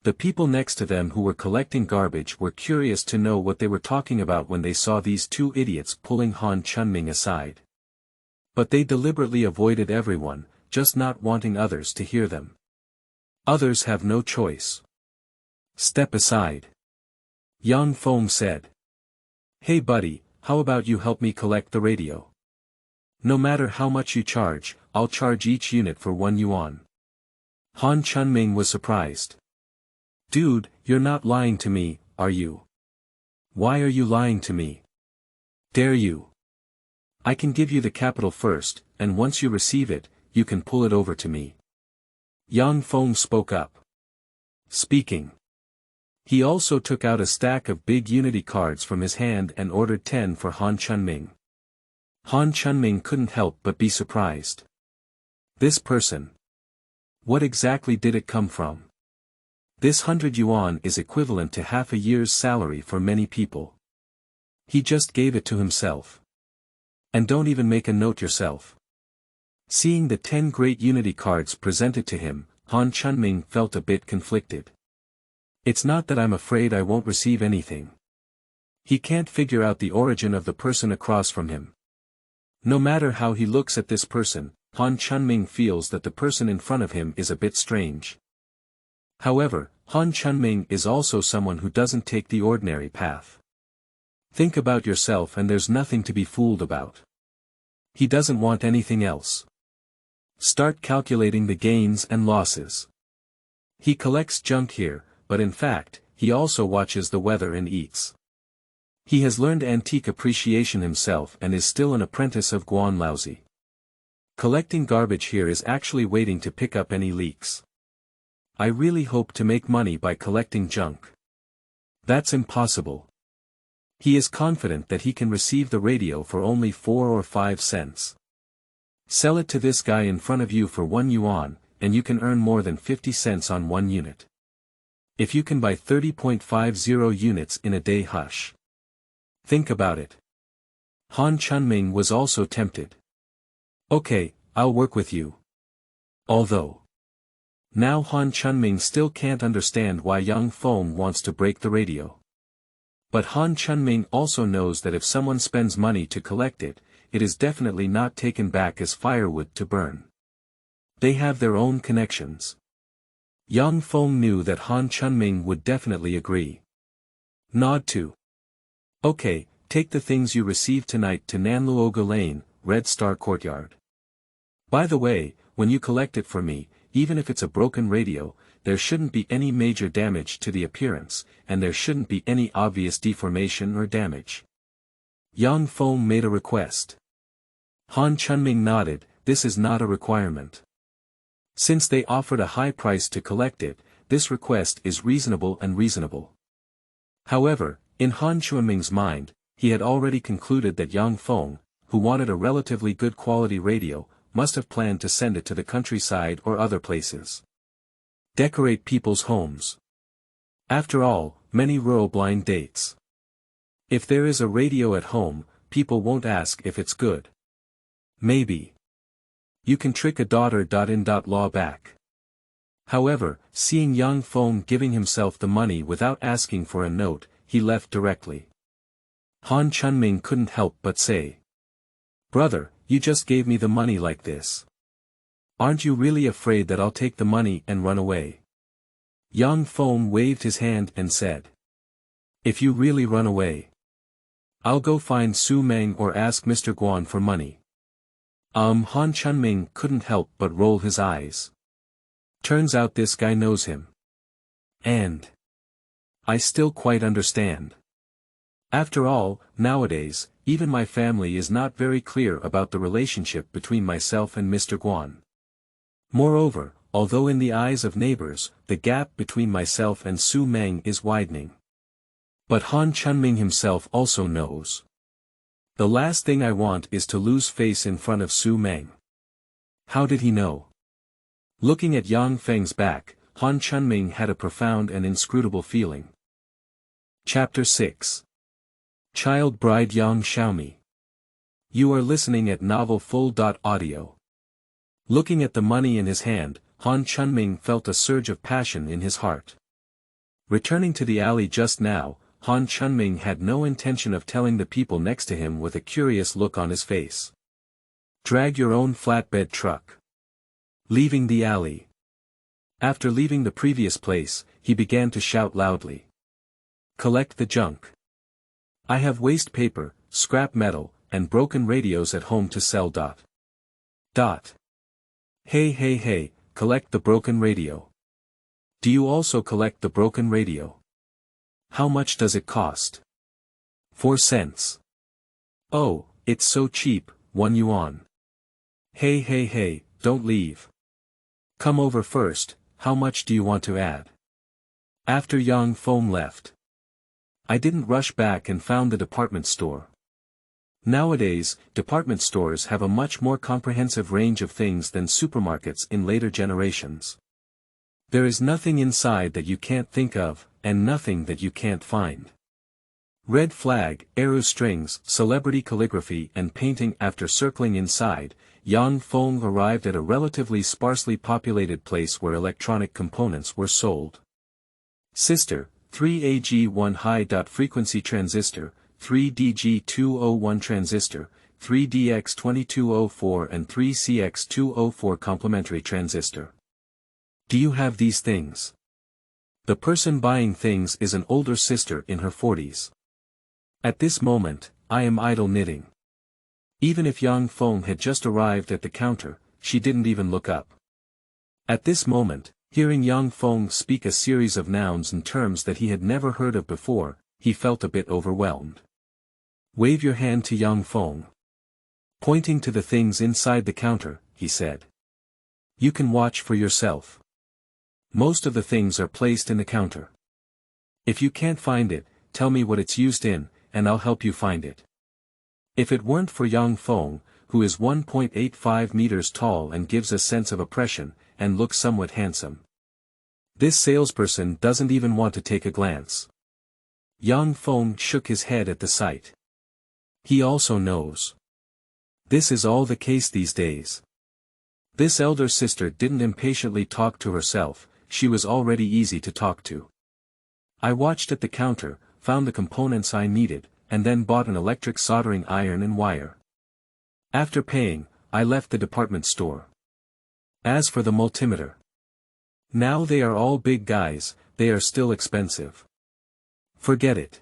Speaker 1: The people next to them who were collecting garbage were curious to know what they were talking about when they saw these two idiots pulling Han Chunming aside. But they deliberately avoided everyone, just not wanting others to hear them. Others have no choice. Step aside. Young Feng said. Hey buddy, how about you help me collect the radio? No matter how much you charge, I'll charge each unit for 1 yuan. Chunming was surprised. Dude, you're not lying to me, are you? Why are you lying to me? Dare you? I can give you the capital first, and once you receive it, you can pull it over to me. Yang Feng spoke up. Speaking. He also took out a stack of big unity cards from his hand and ordered 10 for Chunming. Chunming couldn't help but be surprised. This person. What exactly did it come from? This 100 yuan is equivalent to half a year's salary for many people. He just gave it to himself. And don't even make a note yourself. Seeing the 10 great unity cards presented to him, Chunming felt a bit conflicted. It's not that I'm afraid I won't receive anything. He can't figure out the origin of the person across from him. No matter how he looks at this person, Chunming feels that the person in front of him is a bit strange. However, Chunming is also someone who doesn't take the ordinary path. Think about yourself and there's nothing to be fooled about. He doesn't want anything else. Start calculating the gains and losses. He collects junk here, but in fact, he also watches the weather and eats. He has learned antique appreciation himself and is still an apprentice of Guan Laozi. Collecting garbage here is actually waiting to pick up any leaks. I really hope to make money by collecting junk. That's impossible. He is confident that he can receive the radio for only 4 or 5 cents. Sell it to this guy in front of you for 1 yuan, and you can earn more than 50 cents on 1 unit. If you can buy 30.50 units in a day, hush. Think about it. Chunming was also tempted. Okay, I'll work with you. Although. Now Chunming still can't understand why Yang Feng wants to break the radio. But Chunming also knows that if someone spends money to collect it, it is definitely not taken back as firewood to burn. They have their own connections. Yang Feng knew that Chunming would definitely agree. Nod to. Okay, take the things you received tonight to Nanluoga Lane, Red Star Courtyard. By the way, when you collect it for me, even if it's a broken radio, there shouldn't be any major damage to the appearance, and there shouldn't be any obvious deformation or damage. Yang Feng made a request. Chunming nodded, this is not a requirement. Since they offered a high price to collect it, this request is reasonable and reasonable. However, in Chunming's mind, he had already concluded that Yang Feng, who wanted a relatively good quality radio, must have planned to send it to the countryside or other places. Decorate people's homes. After all, many rural blind dates. If there is a radio at home, people won't ask if it's good. Maybe. You can trick a daughter-in-law back. However, seeing Yang Feng giving himself the money without asking for a note, he left directly. Chunming couldn't help but say. Brother, you just gave me the money like this. Aren't you really afraid that I'll take the money and run away? Yang Feng waved his hand and said. If you really run away, I'll go find Su Meng or ask Mr. Guan for money. Chunming couldn't help but roll his eyes. Turns out this guy knows him. And I still quite understand. After all, nowadays, even my family is not very clear about the relationship between myself and Mr. Guan. Moreover, although in the eyes of neighbors, the gap between myself and Su Meng is widening. But Chunming himself also knows. The last thing I want is to lose face in front of Su Meng. How did he know? Looking at Yang Feng's back, Chunming had a profound and inscrutable feeling. Chapter 6. Child Bride Yang Xiaomi. You are listening at novelfull.audio. Looking at the money in his hand, Chunming felt a surge of passion in his heart. Returning to the alley just now, Chunming had no intention of telling the people next to him with a curious look on his face. Drag your own flatbed truck. Leaving the alley. After leaving the previous place, he began to shout loudly. Collect the junk. I have waste paper, scrap metal, and broken radios at home to sell. Hey, collect the broken radio. Do you also collect the broken radio? How much does it cost? 4 cents. Oh, it's so cheap, 1 yuan. Hey, don't leave. Come over first, how much do you want to add? After Yang Feng left, I didn't rush back and found the department store. Nowadays, department stores have a much more comprehensive range of things than supermarkets in later generations. There is nothing inside that you can't think of, and nothing that you can't find. Red flag, arrow strings, celebrity calligraphy and painting. After circling inside, Yang Feng arrived at a relatively sparsely populated place where electronic components were sold. Sister, 3AG1 high. Frequency transistor, 3DG201 transistor, 3DX2204 and 3CX204 complementary transistor. Do you have these things? The person buying things is an older sister in her 40s. At this moment, I am idle knitting. Even if Yang Feng had just arrived at the counter, she didn't even look up. At this moment, hearing Yang Feng speak a series of nouns and terms that he had never heard of before, he felt a bit overwhelmed. Wave your hand to Yang Feng. Pointing to the things inside the counter, he said. You can watch for yourself. Most of the things are placed in the counter. If you can't find it, tell me what it's used in, and I'll help you find it. If it weren't for Yang Feng, who is 1.85 meters tall and gives a sense of oppression, and looks somewhat handsome, this salesperson doesn't even want to take a glance. Yang Feng shook his head at the sight. He also knows. This is all the case these days. This elder sister didn't impatiently talk to herself, she was already easy to talk to. I watched at the counter, found the components I needed, and then bought an electric soldering iron and wire. After paying, I left the department store. As for the multimeter, now they are all big guys, they are still expensive. Forget it.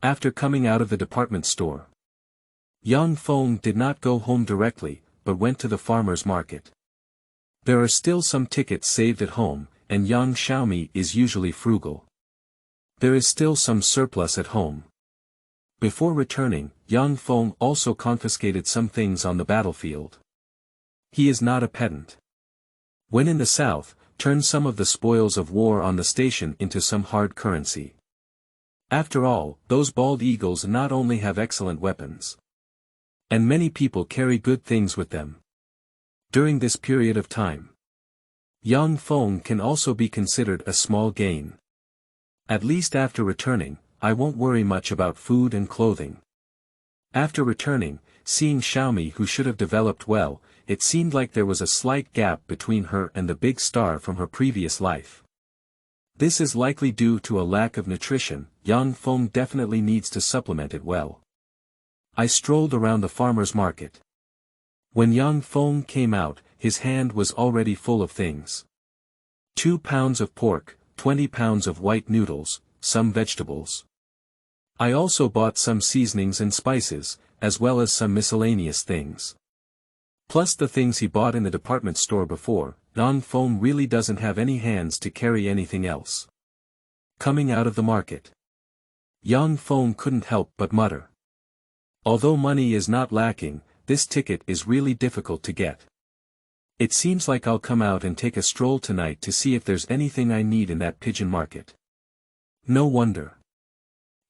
Speaker 1: After coming out of the department store, Yang Feng did not go home directly, but went to the farmer's market. There are still some tickets saved at home, and young Xiaomi is usually frugal. There is still some surplus at home. Before returning, Yang Feng also confiscated some things on the battlefield. He is not a pedant. When in the south, turn some of the spoils of war on the station into some hard currency. After all, those bald eagles not only have excellent weapons, and many people carry good things with them. During this period of time, Yang Feng can also be considered a small gain. At least after returning, I won't worry much about food and clothing. After returning, seeing Xiaomi who should have developed well, it seemed like there was a slight gap between her and the big star from her previous life. This is likely due to a lack of nutrition. Yang Feng definitely needs to supplement it well. I strolled around the farmer's market. When Yang Feng came out, his hand was already full of things. 2 pounds of pork, 20 pounds of white noodles, some vegetables. I also bought some seasonings and spices, as well as some miscellaneous things. Plus the things he bought in the department store before, Yang Feng really doesn't have any hands to carry anything else. Coming out of the market, Yang Feng couldn't help but mutter. Although money is not lacking, this ticket is really difficult to get. It seems like I'll come out and take a stroll tonight to see if there's anything I need in that pigeon market. No wonder.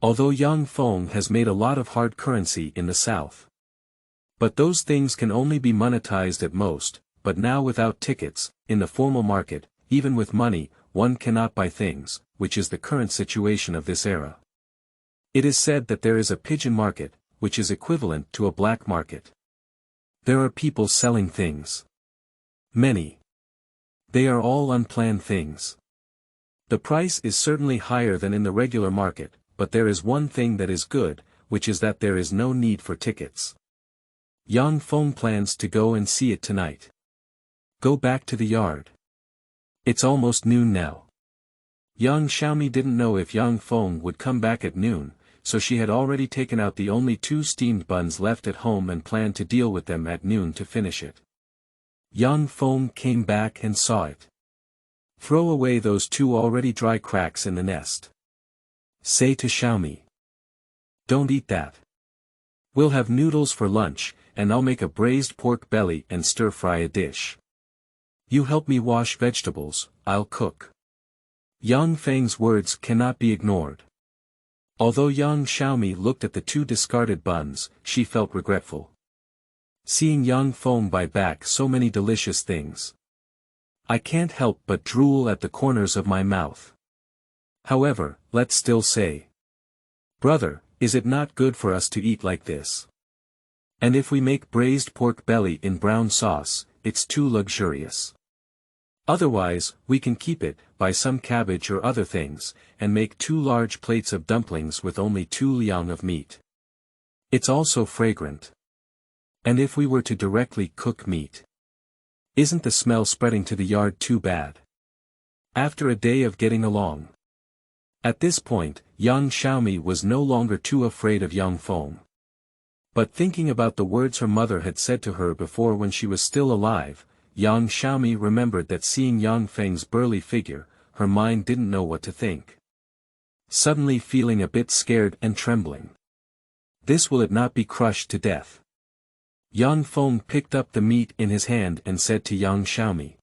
Speaker 1: Although Yang Feng has made a lot of hard currency in the south. But those things can only be monetized at most, but now without tickets, in the formal market, even with money, one cannot buy things, which is the current situation of this era. It is said that there is a pigeon market, which is equivalent to a black market. There are people selling things. Many. They are all unplanned things. The price is certainly higher than in the regular market, but there is one thing that is good, which is that there is no need for tickets. Yang Feng plans to go and see it tonight. Go back to the yard. It's almost noon now. Young Xiaomi didn't know if Yang Feng would come back at noon, so she had already taken out the only 2 steamed buns left at home and planned to deal with them at noon to finish it. Yang Feng came back and saw it. Throw away those 2 already dry cracks in the nest. Say to Xiaomi. Don't eat that. We'll have noodles for lunch, and I'll make a braised pork belly and stir-fry a dish. You help me wash vegetables, I'll cook. Yang Feng's words cannot be ignored. Although young Xiaomi looked at the 2 discarded buns, she felt regretful. Seeing Yang Feng buy back so many delicious things. I can't help but drool at the corners of my mouth. However, let's still say. Brother, is it not good for us to eat like this? And if we make braised pork belly in brown sauce, it's too luxurious. Otherwise, we can keep it, buy some cabbage or other things, and make 2 large plates of dumplings with only 2 liang of meat. It's also fragrant. And if we were to directly cook meat? Isn't the smell spreading to the yard too bad? After a day of getting along. At this point, young Xiaomi was no longer too afraid of Yang Feng. But thinking about the words her mother had said to her before when she was still alive, young Xiaomi remembered that seeing Yang Feng's burly figure, her mind didn't know what to think. Suddenly feeling a bit scared and trembling. This will it not be crushed to death? Yang Feng picked up the meat in his hand and said to young Xiaomi.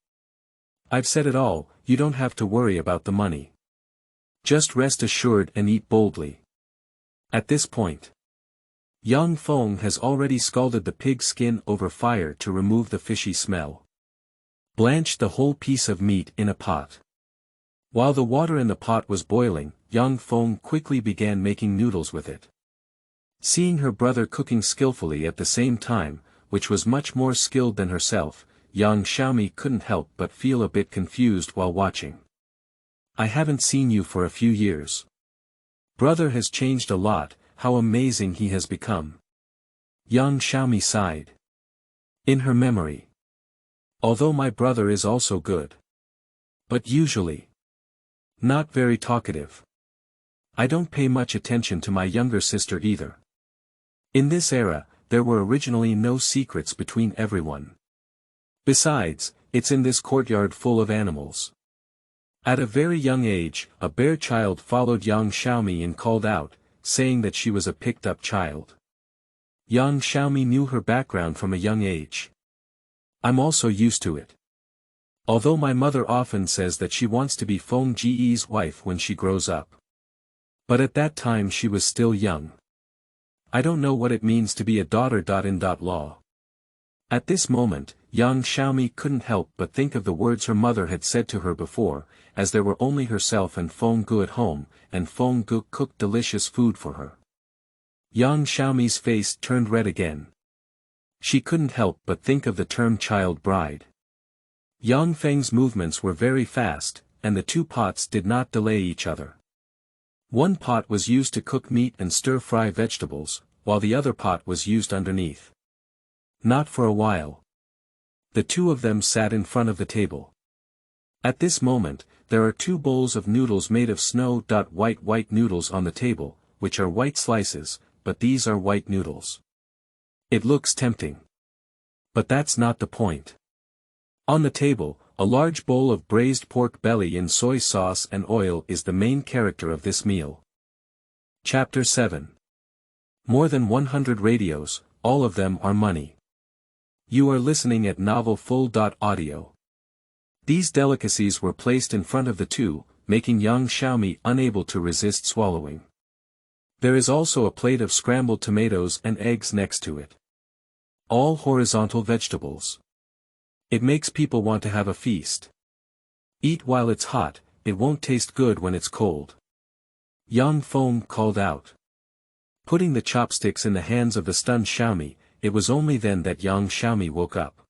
Speaker 1: I've said it all, you don't have to worry about the money. Just rest assured and eat boldly. At this point, Yang Feng has already scalded the pig skin over fire to remove the fishy smell. Blanched the whole piece of meat in a pot. While the water in the pot was boiling, Yang Feng quickly began making noodles with it. Seeing her brother cooking skillfully at the same time, which was much more skilled than herself, young Xiaomi couldn't help but feel a bit confused while watching. I haven't seen you for a few years. Brother has changed a lot, how amazing he has become. Young Xiaomi sighed. In her memory. Although my brother is also good. But usually. Not very talkative. I don't pay much attention to my younger sister either. In this era, there were originally no secrets between everyone. Besides, it's in this courtyard full of animals. At a very young age, a bear child followed young Xiaomi and called out, saying that she was a picked-up child. Young Xiaomi knew her background from a young age. I'm also used to it. Although my mother often says that she wants to be Feng Ji's wife when she grows up. But at that time she was still young. I don't know what it means to be a daughter.in.law. At this moment, young Xiaomi couldn't help but think of the words her mother had said to her before, as there were only herself and Feng Gu at home, and Feng Gu cooked delicious food for her. Young Xiaomi's face turned red again. She couldn't help but think of the term child bride. Yang Feng's movements were very fast, and the 2 pots did not delay each other. One pot was used to cook meat and stir-fry vegetables, while the other pot was used underneath. Not for a while. The 2 of them sat in front of the table. At this moment, there are 2 bowls of noodles made of white noodles on the table, which are white slices, but these are white noodles. It looks tempting. But that's not the point. On the table, a large bowl of braised pork belly in soy sauce and oil is the main character of this meal. Chapter 7. More than 100 radios, all of them are money. You are listening at Novel Full.audio. These delicacies were placed in front of the 2, making young Xiaomi unable to resist swallowing. There is also a plate of scrambled tomatoes and eggs next to it. All horizontal vegetables. It makes people want to have a feast. Eat while it's hot, it won't taste good when it's cold. Yang Feng called out. Putting the chopsticks in the hands of the stunned Xiaomi, it was only then that young Xiaomi woke up.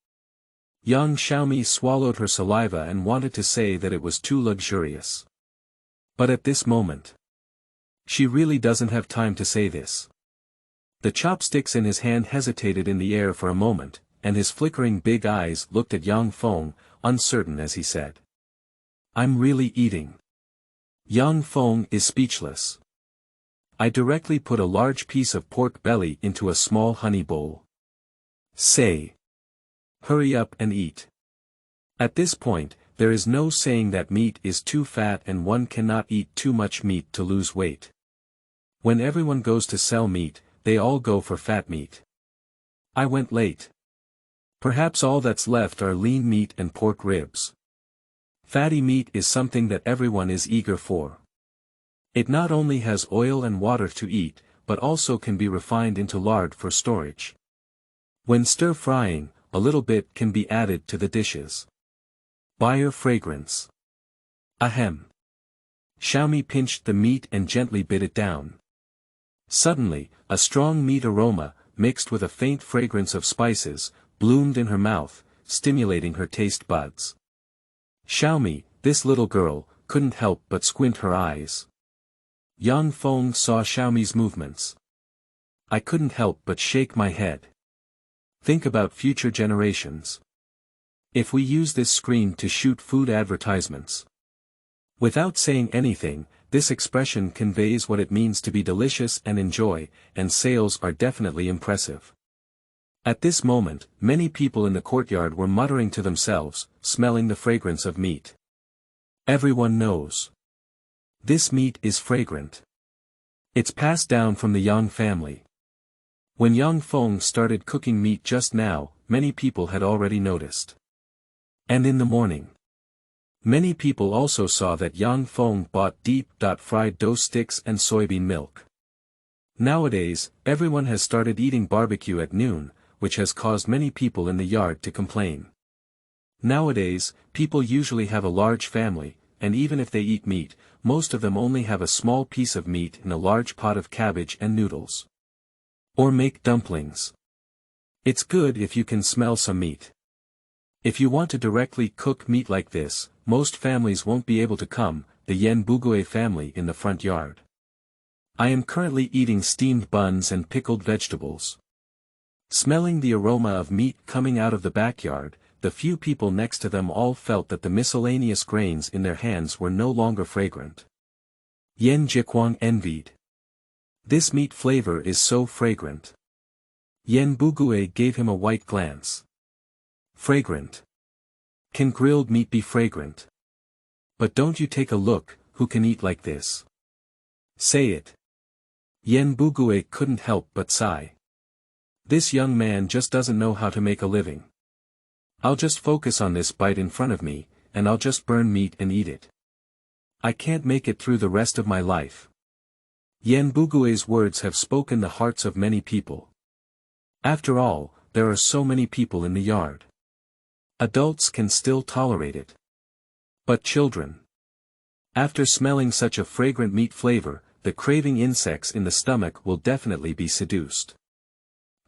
Speaker 1: Young Xiaomi swallowed her saliva and wanted to say that it was too luxurious. But at this moment, she really doesn't have time to say this. The chopsticks in his hand hesitated in the air for a moment, and his flickering big eyes looked at Yang Feng, uncertain as he said. I'm really eating. Yang Feng is speechless. I directly put a large piece of pork belly into a small honey bowl. Say. Hurry up and eat. At this point, there is no saying that meat is too fat and one cannot eat too much meat to lose weight. When everyone goes to sell meat, they all go for fat meat. I went late. Perhaps all that's left are lean meat and pork ribs. Fatty meat is something that everyone is eager for. It not only has oil and water to eat, but also can be refined into lard for storage. When stir-frying, a little bit can be added to the dishes. Buyer fragrance. Ahem. Xiaomi pinched the meat and gently bit it down. Suddenly, a strong meat aroma, mixed with a faint fragrance of spices, bloomed in her mouth, stimulating her taste buds. Xiaomi, this little girl, couldn't help but squint her eyes. Yang Feng saw Xiaomi's movements. I couldn't help but shake my head. Think about future generations. If we use this screen to shoot food advertisements. Without saying anything, this expression conveys what it means to be delicious and enjoy, and sales are definitely impressive. At this moment, many people in the courtyard were muttering to themselves, smelling the fragrance of meat. Everyone knows. This meat is fragrant. It's passed down from the Yang family. When Yang Feng started cooking meat just now, many people had already noticed. And in the morning. Many people also saw that Yang Feng bought deep-fried dough sticks and soybean milk. Nowadays, everyone has started eating barbecue at noon, which has caused many people in the yard to complain. Nowadays, people usually have a large family, and even if they eat meat, most of them only have a small piece of meat in a large pot of cabbage and noodles. Or make dumplings. It's good if you can smell some meat. If you want to directly cook meat like this, most families won't be able to come, the Yan Bugui family in the front yard. I am currently eating steamed buns and pickled vegetables. Smelling the aroma of meat coming out of the backyard, the few people next to them all felt that the miscellaneous grains in their hands were no longer fragrant. Yan Jiquang envied. This meat flavor is so fragrant. Yan Bugui gave him a white glance. Fragrant. Can grilled meat be fragrant? But don't you take a look, who can eat like this? Say it. Yan Bugui couldn't help but sigh. This young man just doesn't know how to make a living. I'll just focus on this bite in front of me, and I'll just burn meat and eat it. I can't make it through the rest of my life. Yan Bugui's words have spoken the hearts of many people. After all, there are so many people in the yard. Adults can still tolerate it. But children. After smelling such a fragrant meat flavor, the craving insects in the stomach will definitely be seduced.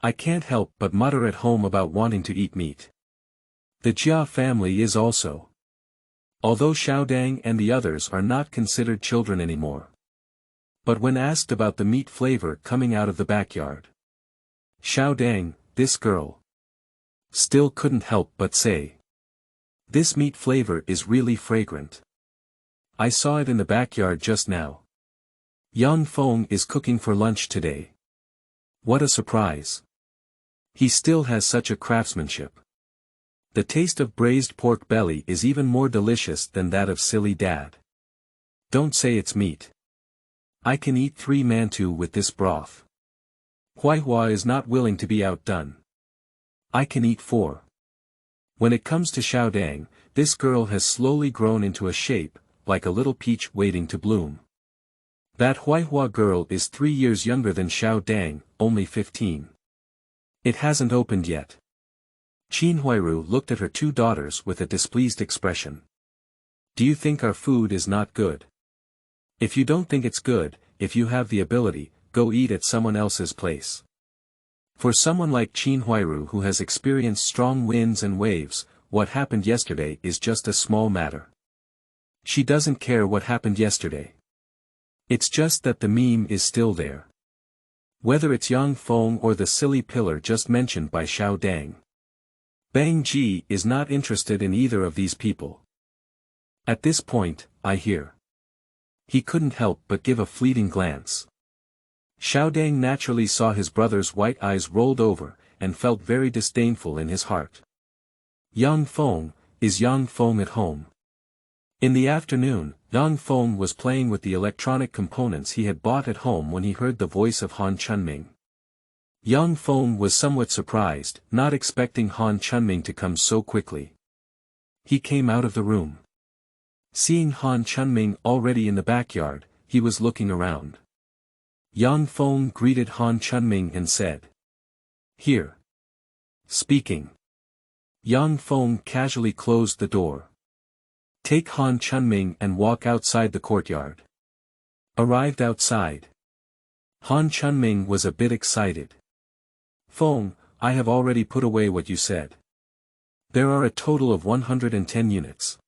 Speaker 1: I can't help but mutter at home about wanting to eat meat. The Jia family is also. Although Xiaodang and the others are not considered children anymore. But when asked about the meat flavor coming out of the backyard, Xiaodang, this girl, still couldn't help but say. This meat flavor is really fragrant. I saw it in the backyard just now. Yang Feng is cooking for lunch today. What a surprise. He still has such a craftsmanship. The taste of braised pork belly is even more delicious than that of silly dad. Don't say it's meat. I can eat 3 mantou with this broth. Huizhen is not willing to be outdone. I can eat 4. When it comes to Xiaodang, this girl has slowly grown into a shape, like a little peach waiting to bloom. That Huizhen girl is 3 years younger than Xiaodang, only 15. It hasn't opened yet. Qin Huai Ru looked at her 2 daughters with a displeased expression. Do you think our food is not good? If you don't think it's good, if you have the ability, go eat at someone else's place. For someone like Qin Huai Ru who has experienced strong winds and waves, what happened yesterday is just a small matter. She doesn't care what happened yesterday. It's just that the meme is still there. Whether it's Yang Feng or the silly pillar just mentioned by Xiao Dang. Bang Ji is not interested in either of these people. At this point, I hear. He couldn't help but give a fleeting glance. Xiao Dang naturally saw his brother's white eyes rolled over, and felt very disdainful in his heart. Yang Feng, is Yang Feng at home? In the afternoon, Yang Feng was playing with the electronic components he had bought at home when he heard the voice of Han Chunming. Yang Feng was somewhat surprised, not expecting Han Chunming to come so quickly. He came out of the room. Seeing Han Chunming already in the backyard, he was looking around. Yang Feng greeted Han Chunming and said, "Here." Speaking. Yang Feng casually closed the door. "Take Han Chunming and walk outside the courtyard." Arrived outside. Han Chunming was a bit excited. "Feng, I have already put away what you said. There are a total of 110 units.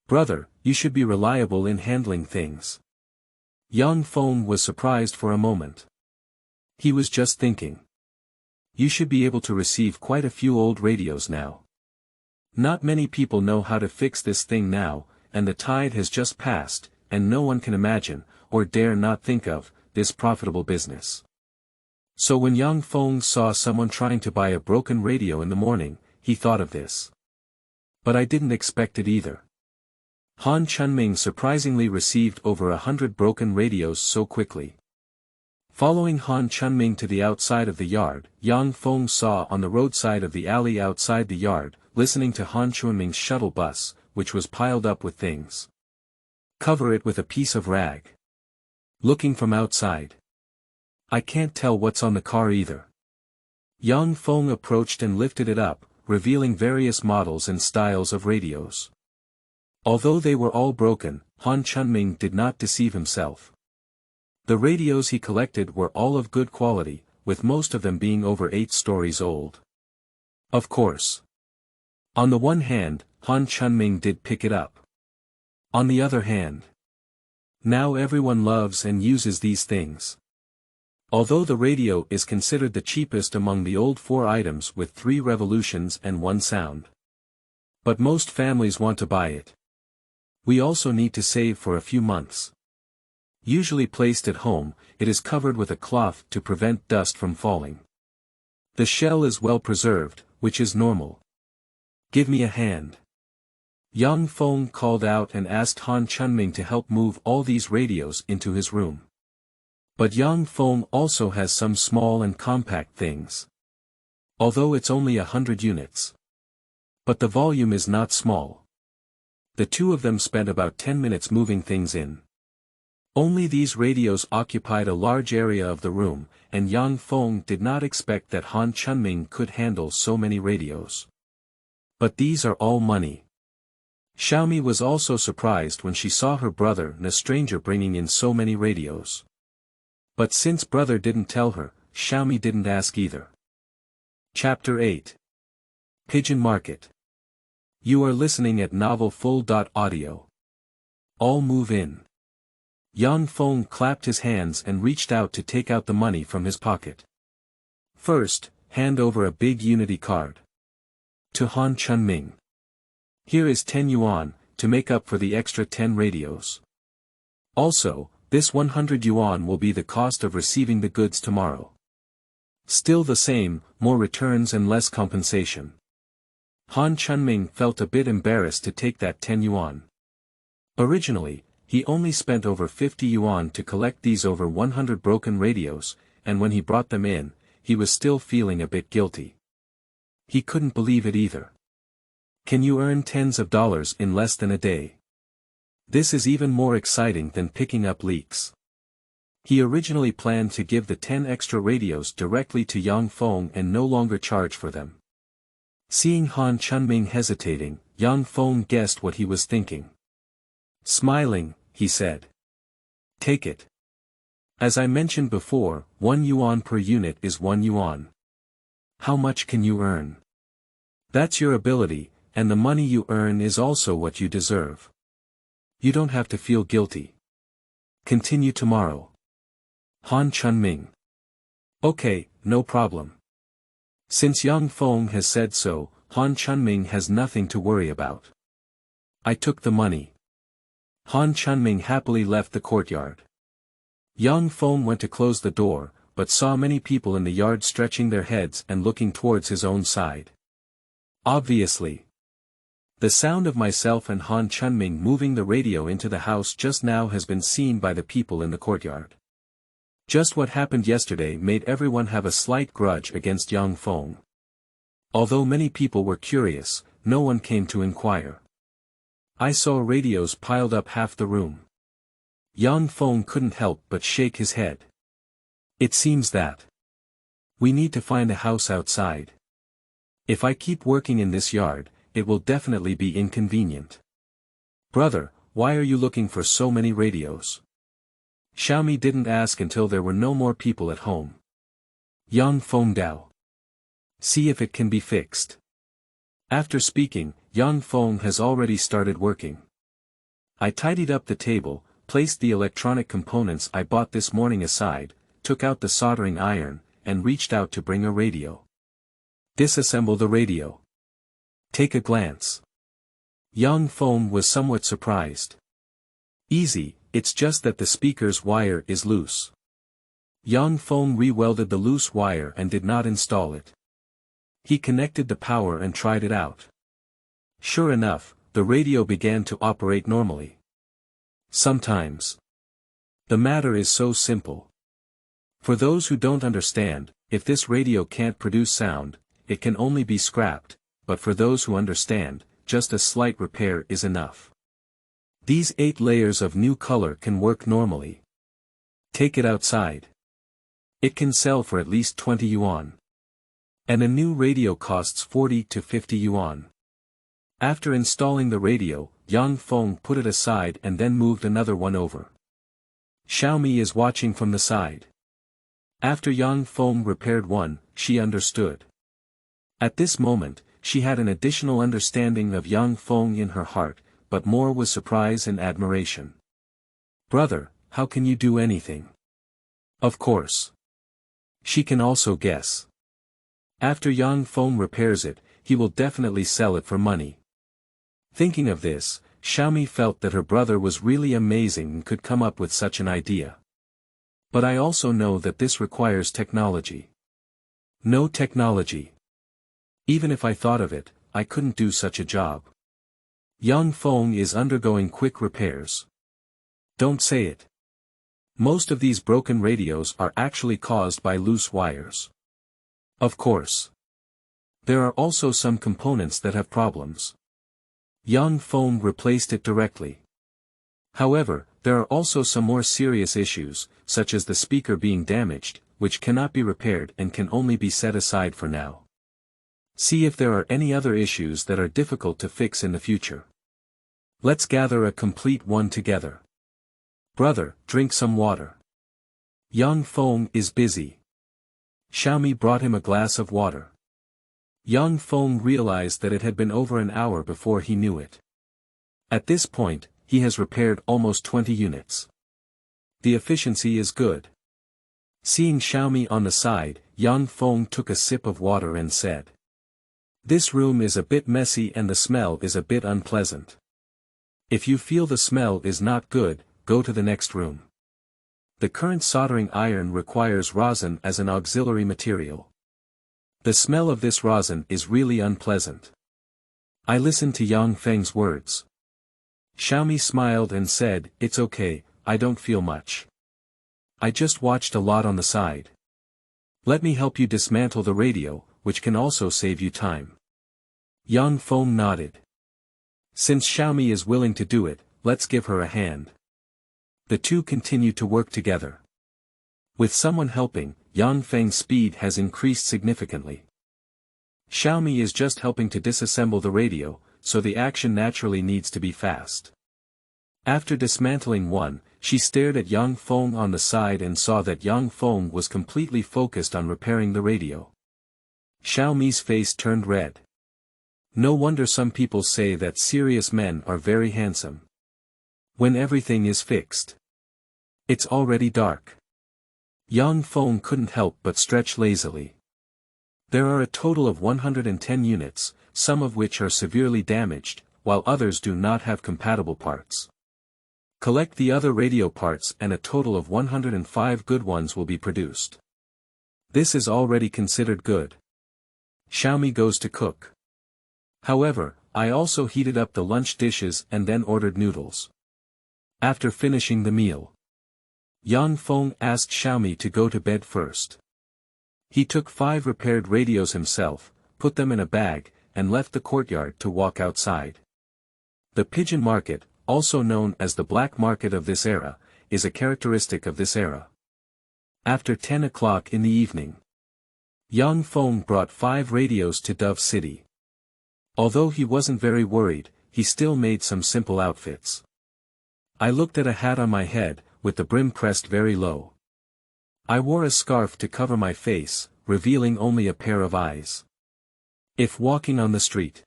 Speaker 1: Brother, you should be reliable in handling things." Yang Feng was surprised for a moment. He was just thinking. You should be able to receive quite a few old radios now. Not many people know how to fix this thing now, and the tide has just passed, and no one can imagine, or dare not think of, this profitable business. So when Yang Feng saw someone trying to buy a broken radio in the morning, he thought of this. But I didn't expect it either. Han Chunming surprisingly received over 100 broken radios so quickly. Following Han Chunming to the outside of the yard, Yang Feng saw on the roadside of the alley outside the yard, listening to Han Chunming's shuttle bus, which was piled up with things. Cover it with a piece of rag. Looking from outside. I can't tell what's on the car either. Yang Feng approached and lifted it up, revealing various models and styles of radios. Although they were all broken, Han Chunming did not deceive himself. The radios he collected were all of good quality, with most of them being over 8 stories old. Of course. On the one hand, Han Chunming did pick it up. On the other hand, now everyone loves and uses these things. Although the radio is considered the cheapest among the old 4 items with 3 revolutions and 1 sound. But most families want to buy it. We also need to save for a few months. Usually placed at home, it is covered with a cloth to prevent dust from falling. The shell is well preserved, which is normal. Give me a hand. Yang Feng called out and asked Han Chunming to help move all these radios into his room. But Yang Feng also has some small and compact things. Although it's only 100 units. But the volume is not small. The two of them spent about 10 minutes moving things in. Only these radios occupied a large area of the room, and Yang Feng did not expect that Han Chunming could handle so many radios. But these are all money. Xiaomi was also surprised when she saw her brother and a stranger bringing in so many radios. But since brother didn't tell her, Xiaomi didn't ask either. Chapter 8. Pigeon Market. You are listening at novelfull.audio. All move in. Yang Feng clapped his hands and reached out to take out the money from his pocket. First, hand over a big Unity card. To Han Chunming. Here is 10 yuan, to make up for the extra 10 radios. Also, this 100 yuan will be the cost of receiving the goods tomorrow. Still the same, more returns and less compensation. Han Chunming felt a bit embarrassed to take that 10 yuan. Originally, he only spent over 50 yuan to collect these over 100 broken radios, and when he brought them in, he was still feeling a bit guilty. He couldn't believe it either. Can you earn tens of dollars in less than a day? This is even more exciting than picking up leaks. He originally planned to give the 10 extra radios directly to Yang Feng and no longer charge for them. Seeing Han Chunming hesitating, Yang Feng guessed what he was thinking. Smiling, he said. Take it. As I mentioned before, 1 yuan per unit is 1 yuan. How much can you earn? That's your ability, and the money you earn is also what you deserve. You don't have to feel guilty. Continue tomorrow. Han Chunming. Okay, no problem. Since young Feng has said so, Han Chunming has nothing to worry about. I took the money. Han Chunming happily left the courtyard. Young Feng went to close the door, but saw many people in the yard stretching their heads and looking towards his own side. Obviously. The sound of myself and Han Chunming moving the radio into the house just now has been seen by the people in the courtyard. Just what happened yesterday made everyone have a slight grudge against young Feng. Although many people were curious, no one came to inquire. I saw radios piled up half the room. Young Feng couldn't help but shake his head. It seems that we need to find a house outside. If I keep working in this yard, it will definitely be inconvenient. Brother, why are you looking for so many radios? Xiaomi didn't ask until there were no more people at home. Young Feng Dao. See if it can be fixed. After speaking, young Feng has already started working. I tidied up the table, placed the electronic components I bought this morning aside, took out the soldering iron, and reached out to bring a radio. Disassemble the radio. Take a glance. Young Feng was somewhat surprised. Easy, it's just that the speaker's wire is loose. Young Feng re-welded the loose wire and did not install it. He connected the power and tried it out. Sure enough, the radio began to operate normally. Sometimes the matter is so simple. For those who don't understand, if this radio can't produce sound, it can only be scrapped, but for those who understand, just a slight repair is enough. These 8 layers of new color can work normally. Take it outside. It can sell for at least 20 yuan. And a new radio costs 40 to 50 yuan. After installing the radio, young Feng put it aside and then moved another one over. Xiaomi is watching from the side. After young Feng repaired one, she understood. At this moment, she had an additional understanding of young Feng in her heart, but more was surprise and admiration. Brother, how can you do anything? Of course. She can also guess. After young Feng repairs it, he will definitely sell it for money. Thinking of this, Xiaomi felt that her brother was really amazing and could come up with such an idea. But I also know that this requires technology. No technology. Even if I thought of it, I couldn't do such a job. Young Feng is undergoing quick repairs. Don't say it. Most of these broken radios are actually caused by loose wires. Of course. There are also some components that have problems. Young Feng replaced it directly. However, there are also some more serious issues, such as the speaker being damaged, which cannot be repaired and can only be set aside for now. See if there are any other issues that are difficult to fix in the future. Let's gather a complete one together. Brother, drink some water. Young Feng is busy. Xiaomi brought him a glass of water. Young Feng realized that it had been over an hour before he knew it. At this point, he has repaired almost 20 units. The efficiency is good. Seeing Xiaomi on the side, young Feng took a sip of water and said, "This room is a bit messy and the smell is a bit unpleasant. If you feel the smell is not good, go to the next room. The current soldering iron requires rosin as an auxiliary material. The smell of this rosin is really unpleasant." I listened to Yang Feng's words. Xiaomi smiled and said, "It's okay, I don't feel much. I just watched a lot on the side. Let me help you dismantle the radio, which can also save you time." Yang Feng nodded. Since Xiaomi is willing to do it, let's give her a hand. The two continue to work together. With someone helping, Yang Feng's speed has increased significantly. Xiaomi is just helping to disassemble the radio, so the action naturally needs to be fast. After dismantling one, she stared at Yang Feng on the side and saw that Yang Feng was completely focused on repairing the radio. Xiaomi's face turned red. No wonder some people say that serious men are very handsome. When everything is fixed. It's already dark. Yang Feng couldn't help but stretch lazily. There are a total of 110 units, some of which are severely damaged, while others do not have compatible parts. Collect the other radio parts and a total of 105 good ones will be produced. This is already considered good. Xiaomi goes to cook. However, I also heated up the lunch dishes and then ordered noodles. After finishing the meal, Yang Feng asked Xiaomi to go to bed first. He took 5 repaired radios himself, put them in a bag, and left the courtyard to walk outside. The pigeon market, also known as the black market of this era, is a characteristic of this era. After 10 o'clock in the evening, Yang Feng brought 5 radios to Dove City. Although he wasn't very worried, he still made some simple outfits. I looked at a hat on my head, with the brim pressed very low. I wore a scarf to cover my face, revealing only a pair of eyes. If walking on the street,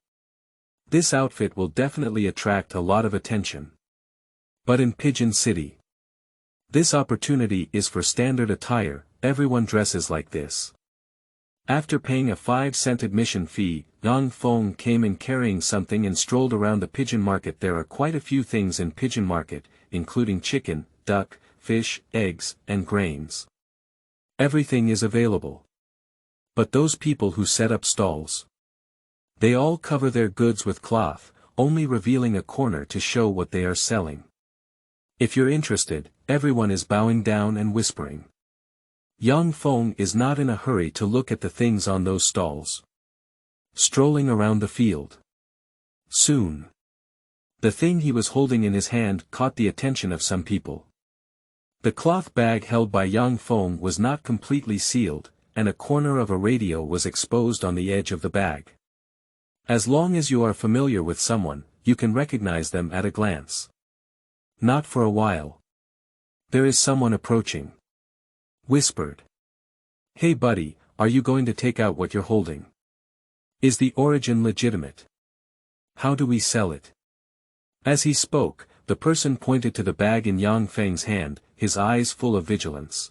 Speaker 1: this outfit will definitely attract a lot of attention. But in Pigeon City, this opportunity is for standard attire, everyone dresses like this. After paying a 5-cent admission fee, Yang Feng came in carrying something and strolled around the pigeon market. There are quite a few things in pigeon market, including chicken, duck, fish, eggs, and grains. Everything is available. But those people who set up stalls, they all cover their goods with cloth, only revealing a corner to show what they are selling. If you're interested, everyone is bowing down and whispering. Yang Feng is not in a hurry to look at the things on those stalls. Strolling around the field. Soon, the thing he was holding in his hand caught the attention of some people. The cloth bag held by Yang Feng was not completely sealed, and a corner of a radio was exposed on the edge of the bag. As long as you are familiar with someone, you can recognize them at a glance. Not for a while. There is someone approaching. Whispered. Hey buddy, are you going to take out what you're holding? Is the origin legitimate? How do we sell it? As he spoke, the person pointed to the bag in Yang Feng's hand, his eyes full of vigilance.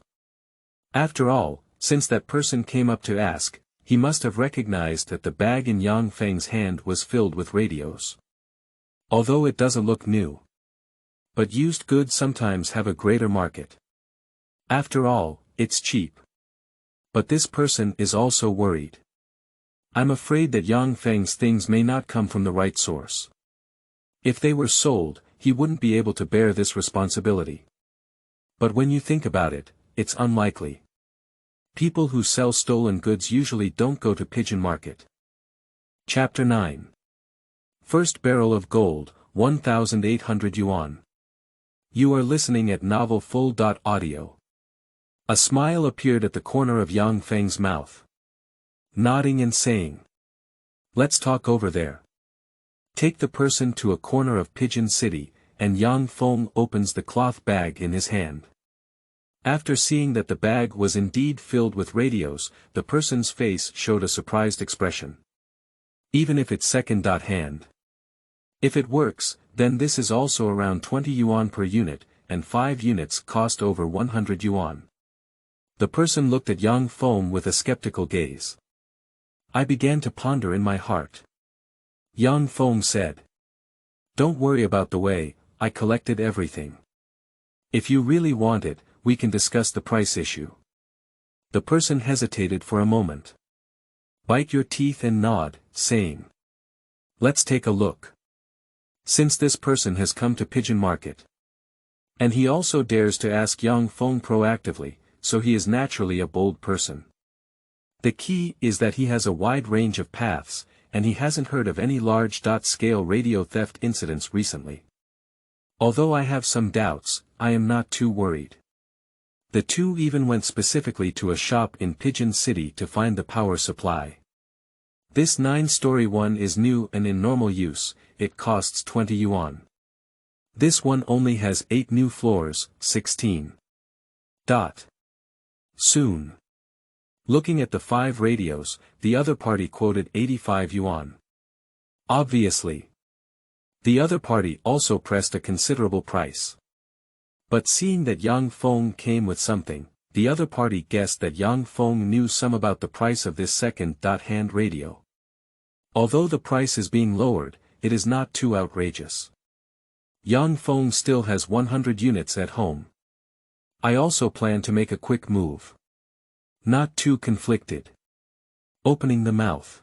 Speaker 1: After all, since that person came up to ask, he must have recognized that the bag in Yang Feng's hand was filled with radios. Although it doesn't look new. But used goods sometimes have a greater market. After all, it's cheap. But this person is also worried. I'm afraid that Yang Feng's things may not come from the right source. If they were sold, he wouldn't be able to bear this responsibility. But when you think about it, it's unlikely. People who sell stolen goods usually don't go to pigeon market. Chapter 9. First barrel of gold, 1,800 yuan. You are listening at Novel Full.audio. A smile appeared at the corner of Yang Feng's mouth. Nodding and saying, let's talk over there. Take the person to a corner of Pigeon City, and Yang Feng opens the cloth bag in his hand. After seeing that the bag was indeed filled with radios, the person's face showed a surprised expression. Even if it's second-hand. If it works, then this is also around 20 yuan per unit, and 5 units cost over 100 yuan. The person looked at Yang Feng with a skeptical gaze. I began to ponder in my heart. Yang Feng said. Don't worry about the way, I collected everything. If you really want it, we can discuss the price issue. The person hesitated for a moment. Bite your teeth and nod, saying. Let's take a look. Since this person has come to Pigeon Market. And he also dares to ask Yang Feng proactively, so he is naturally a bold person. The key is that he has a wide range of paths, and he hasn't heard of any large-scale radio theft incidents recently. Although I have some doubts, I am not too worried. The two even went specifically to a shop in Pigeon City to find the power supply. This 9-story one is new and in normal use, it costs 20 yuan. This one only has 8 new floors, 16. Soon. Looking at the 5 radios, the other party quoted 85 yuan. Obviously. The other party also pressed a considerable price. But seeing that Yang Feng came with something, the other party guessed that Yang Feng knew some about the price of this second-hand radio. Although the price is being lowered, it is not too outrageous. Yang Feng still has 100 units at home. I also plan to make a quick move. Not too conflicted. Opening the mouth.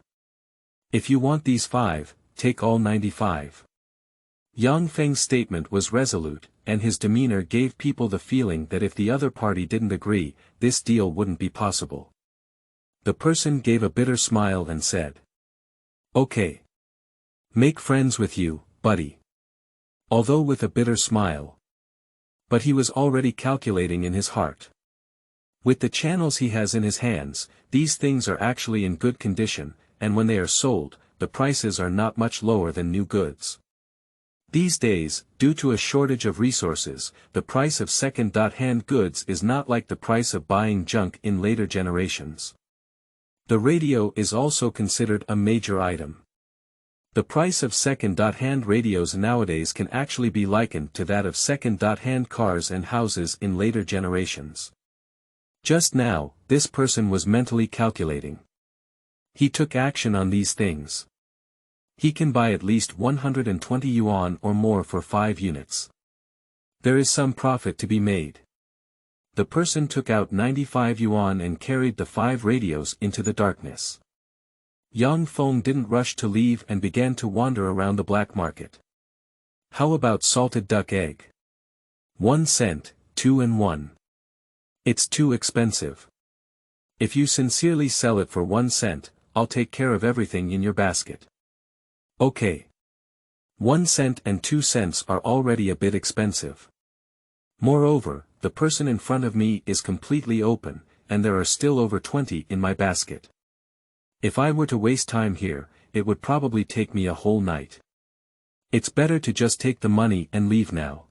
Speaker 1: If you want these 5, take all 95. Yang Feng's statement was resolute, and his demeanor gave people the feeling that if the other party didn't agree, this deal wouldn't be possible. The person gave a bitter smile and said, "Okay. Make friends with you, buddy." Although with a bitter smile. But he was already calculating in his heart. With the channels he has in his hands, these things are actually in good condition, and when they are sold, the prices are not much lower than new goods. These days, due to a shortage of resources, the price of second-hand goods is not like the price of buying junk in later generations. The radio is also considered a major item. The price of second-hand radios nowadays can actually be likened to that of second-hand cars and houses in later generations. Just now, this person was mentally calculating. He took action on these things. He can buy at least 120 yuan or more for 5 units. There is some profit to be made. The person took out 95 yuan and carried the 5 radios into the darkness. Yang Feng didn't rush to leave and began to wander around the black market. How about salted duck egg? 1 cent, 2 and 1. It's too expensive. If you sincerely sell it for 1 cent, I'll take care of everything in your basket. Okay. 1 cent and 2 cents are already a bit expensive. Moreover, the person in front of me is completely open, and there are still over 20 in my basket. If I were to waste time here, it would probably take me a whole night. It's better to just take the money and leave now.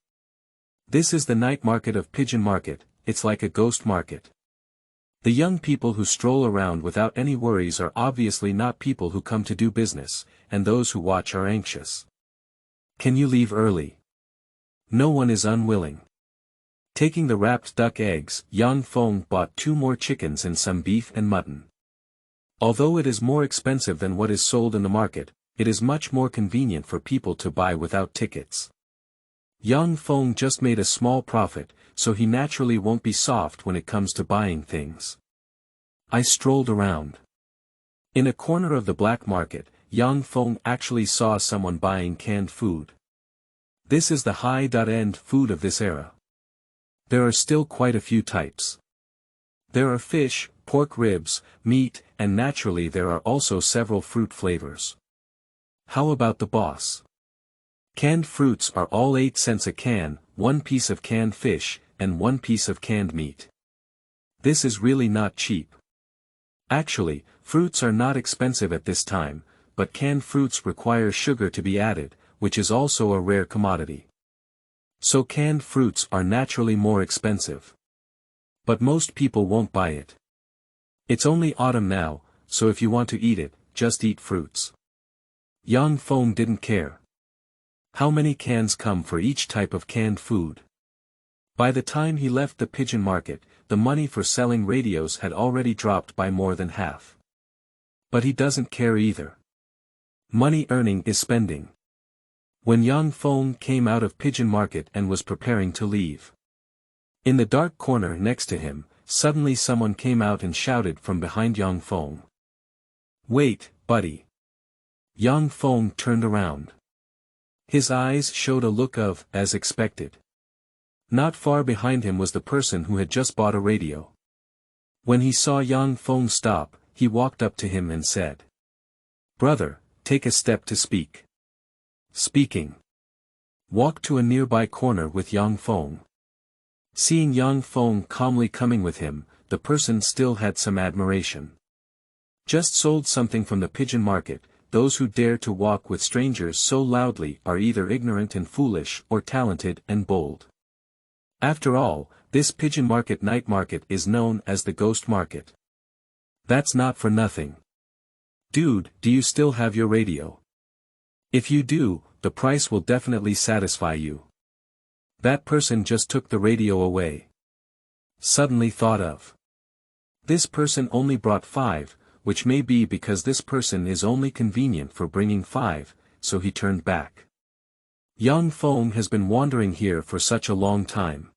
Speaker 1: This is the night market of Pigeon Market, it's like a ghost market. The young people who stroll around without any worries are obviously not people who come to do business, and those who watch are anxious. Can you leave early? No one is unwilling. Taking the wrapped duck eggs, Yang Feng bought 2 more chickens and some beef and mutton. Although it is more expensive than what is sold in the market, it is much more convenient for people to buy without tickets. Yang Feng just made a small profit, so he naturally won't be soft when it comes to buying things. I strolled around. In a corner of the black market, Yang Feng actually saw someone buying canned food. This is the high-end food of this era. There are still quite a few types. There are fish, pork ribs, meat, and naturally there are also several fruit flavors. How about the boss? Canned fruits are all 8 cents a can, 1 piece of canned fish, and 1 piece of canned meat. This is really not cheap. Actually, fruits are not expensive at this time, but canned fruits require sugar to be added, which is also a rare commodity. So canned fruits are naturally more expensive. But most people won't buy it. It's only autumn now, so if you want to eat it, just eat fruits. Yang Feng didn't care. How many cans come for each type of canned food? By the time he left the pigeon market, the money for selling radios had already dropped by more than half. But he doesn't care either. Money earning is spending. When Yang Feng came out of pigeon market and was preparing to leave. In the dark corner next to him, suddenly someone came out and shouted from behind Yang Feng. "Wait, buddy." Yang Feng turned around. His eyes showed a look of, as expected. Not far behind him was the person who had just bought a radio. When he saw Yang Feng stop, he walked up to him and said, "Brother, take a step to speak." Speaking. Walk to a nearby corner with Yang Feng. Seeing Yang Feng calmly coming with him, the person still had some admiration. Just sold something from the pigeon market. Those who dare to walk with strangers so loudly are either ignorant and foolish or talented and bold. After all, this pigeon market night market is known as the ghost market. That's not for nothing. Dude, do you still have your radio? If you do, the price will definitely satisfy you. That person just took the radio away. suddenly thought of. This person only brought 5, which may be because this person is only convenient for bringing 5, so he turned back. Young Feng has been wandering here for such a long time.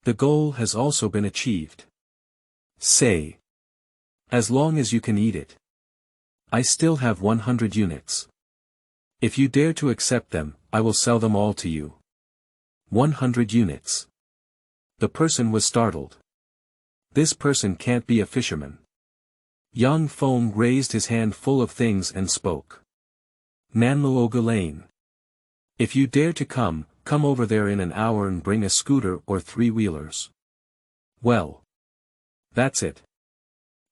Speaker 1: The goal has also been achieved. Say. As long as you can eat it. I still have 100 units. If you dare to accept them, I will sell them all to you. 100 units. The person was startled. This person can't be a fisherman. Young Feng raised his hand full of things and spoke. Nanluo Gulain. If you dare to come over there in an hour and bring a scooter or 3-wheelers. Well. That's it.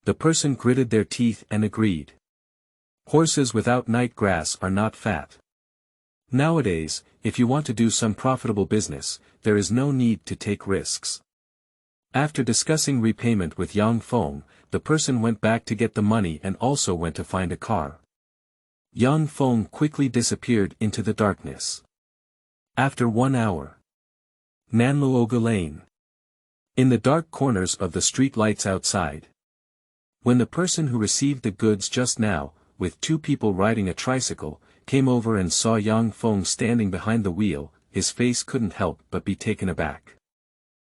Speaker 1: The person gritted their teeth and agreed. Horses without night grass are not fat. Nowadays, if you want to do some profitable business, there is no need to take risks. After discussing repayment with Yang Feng, the person went back to get the money and also went to find a car. Yang Feng quickly disappeared into the darkness. After 1 hour. Nanluo Gulain. In the dark corners of the street lights outside. When the person who received the goods just now, with 2 people riding a tricycle, came over and saw Yang Feng standing behind the wheel, his face couldn't help but be taken aback.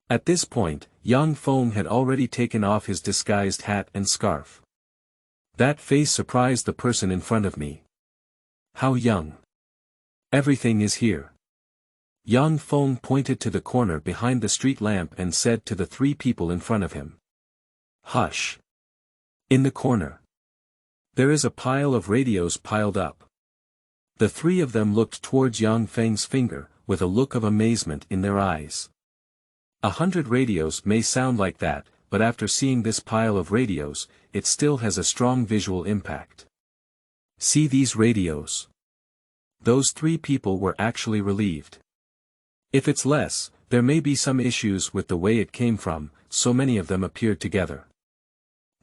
Speaker 1: At this point, Yang Feng had already taken off his disguised hat and scarf. That face surprised the person in front of me. How young. Everything is here. Yang Feng pointed to the corner behind the street lamp and said to the 3 people in front of him. Hush. In the corner. There is a pile of radios piled up. The 3 of them looked towards Yang Feng's finger, with a look of amazement in their eyes. 100 radios may sound like that, but after seeing this pile of radios, it still has a strong visual impact. See these radios. Those 3 people were actually relieved. If it's less, there may be some issues with the way it came from, so many of them appeared together.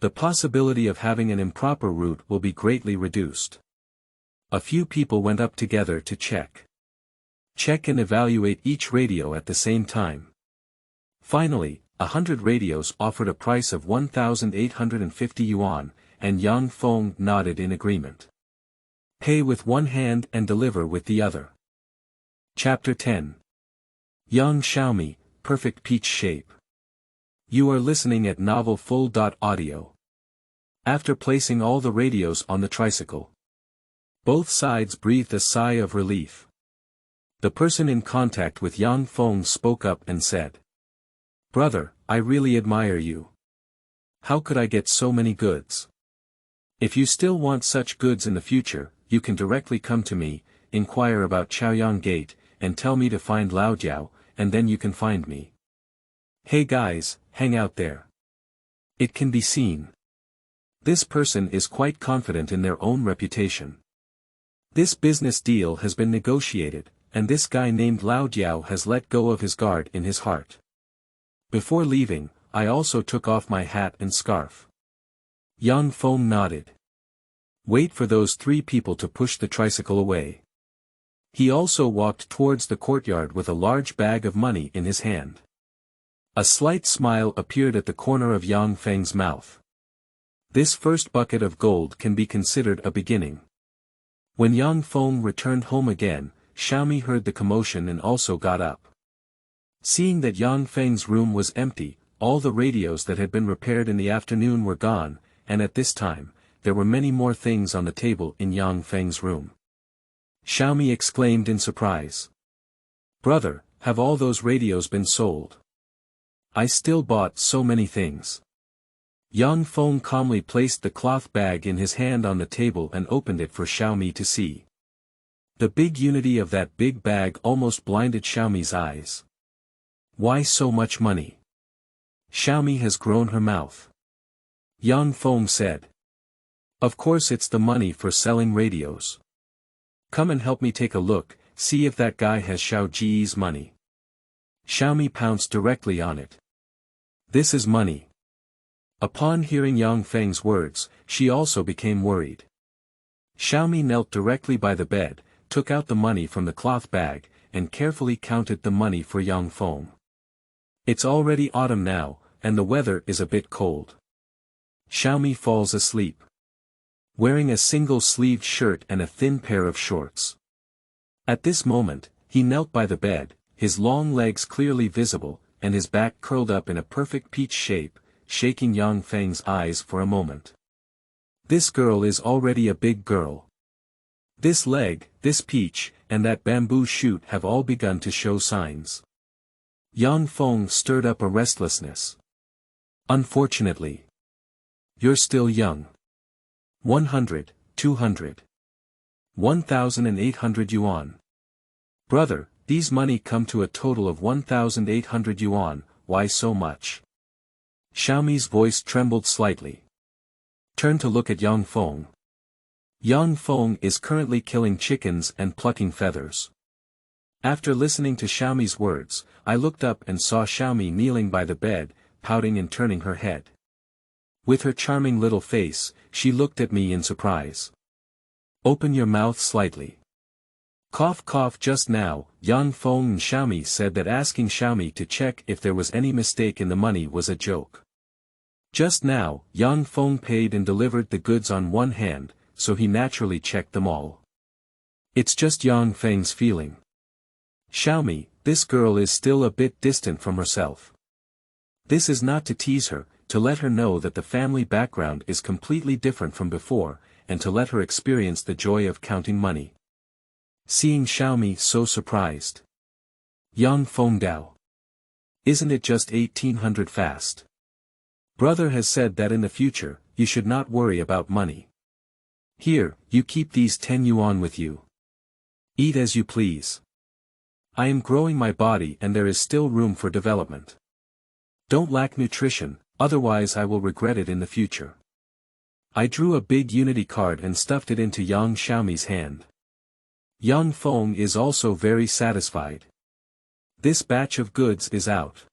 Speaker 1: The possibility of having an improper route will be greatly reduced. A few people went up together to check. Check and evaluate each radio at the same time. Finally, 100 radios offered a price of 1,850 yuan, and Yang Feng nodded in agreement. Pay with one hand and deliver with the other. Chapter 10. Young Xiaomi, Perfect Peach Shape. You are listening at Novel Full. Audio. After placing all the radios on the tricycle, both sides breathed a sigh of relief. The person in contact with Yang Feng spoke up and said, Brother, I really admire you. How could I get so many goods? If you still want such goods in the future, you can directly come to me, inquire about Chaoyang Gate, and tell me to find Lao Jiao, and then you can find me. Hey guys, hang out there. It can be seen. This person is quite confident in their own reputation. This business deal has been negotiated, and this guy named Lao Jiao has let go of his guard in his heart. Before leaving, I also took off my hat and scarf. Yang Feng nodded. Wait for those 3 people to push the tricycle away. He also walked towards the courtyard with a large bag of money in his hand. A slight smile appeared at the corner of Yang Feng's mouth. This first bucket of gold can be considered a beginning. When Yang Feng returned home again, Xiaomi heard the commotion and also got up. Seeing that Yang Feng's room was empty, all the radios that had been repaired in the afternoon were gone, and at this time, there were many more things on the table in Yang Feng's room. Xiaomi exclaimed in surprise. Brother, have all those radios been sold? I still bought so many things. Yang Feng calmly placed the cloth bag in his hand on the table and opened it for Xiaomi to see. The big unity of that big bag almost blinded Xiaomi's eyes. Why so much money? Xiaomi has grown her mouth. Yang Feng said. Of course it's the money for selling radios. Come and help me take a look, see if that guy has Xiao Ji's money. Xiaomi pounced directly on it. This is money. Upon hearing Yang Feng's words, she also became worried. Xiaomi knelt directly by the bed, took out the money from the cloth bag, and carefully counted the money for Yang Feng. It's already autumn now, and the weather is a bit cold. Xiaomi falls asleep. Wearing a single-sleeved shirt and a thin pair of shorts. At this moment, he knelt by the bed, his long legs clearly visible, and his back curled up in a perfect peach shape, shaking Yang Feng's eyes for a moment. This girl is already a big girl. This leg, this peach, and that bamboo shoot have all begun to show signs. Yang Feng stirred up a restlessness. Unfortunately. You're still young. 100, 200. 1,800 yuan. Brother, these money come to a total of 1,800 yuan, why so much? Xiaomi's voice trembled slightly. Turn to look at Yang Feng. Yang Feng is currently killing chickens and plucking feathers. After listening to Xiaomi's words, I looked up and saw Xiaomi kneeling by the bed, pouting and turning her head. With her charming little face, she looked at me in surprise. Open your mouth slightly. Cough cough. Just now, Yang Feng and Xiaomi said that asking Xiaomi to check if there was any mistake in the money was a joke. Just now, Yang Feng paid and delivered the goods on one hand, so he naturally checked them all. It's just Yang Feng's feeling. Xiaomi, this girl is still a bit distant from herself. This is not to tease her, to let her know that the family background is completely different from before, and to let her experience the joy of counting money. Seeing Xiaomi so surprised. Yang Feng Dao. Isn't it just 1,800 fast? Brother has said that in the future, you should not worry about money. Here, you keep these 10 yuan with you. Eat as you please. I am growing my body and there is still room for development. Don't lack nutrition, otherwise I will regret it in the future. I drew a big unity card and stuffed it into Yang Xiaomi's hand. Yang Feng is also very satisfied. This batch of goods is out.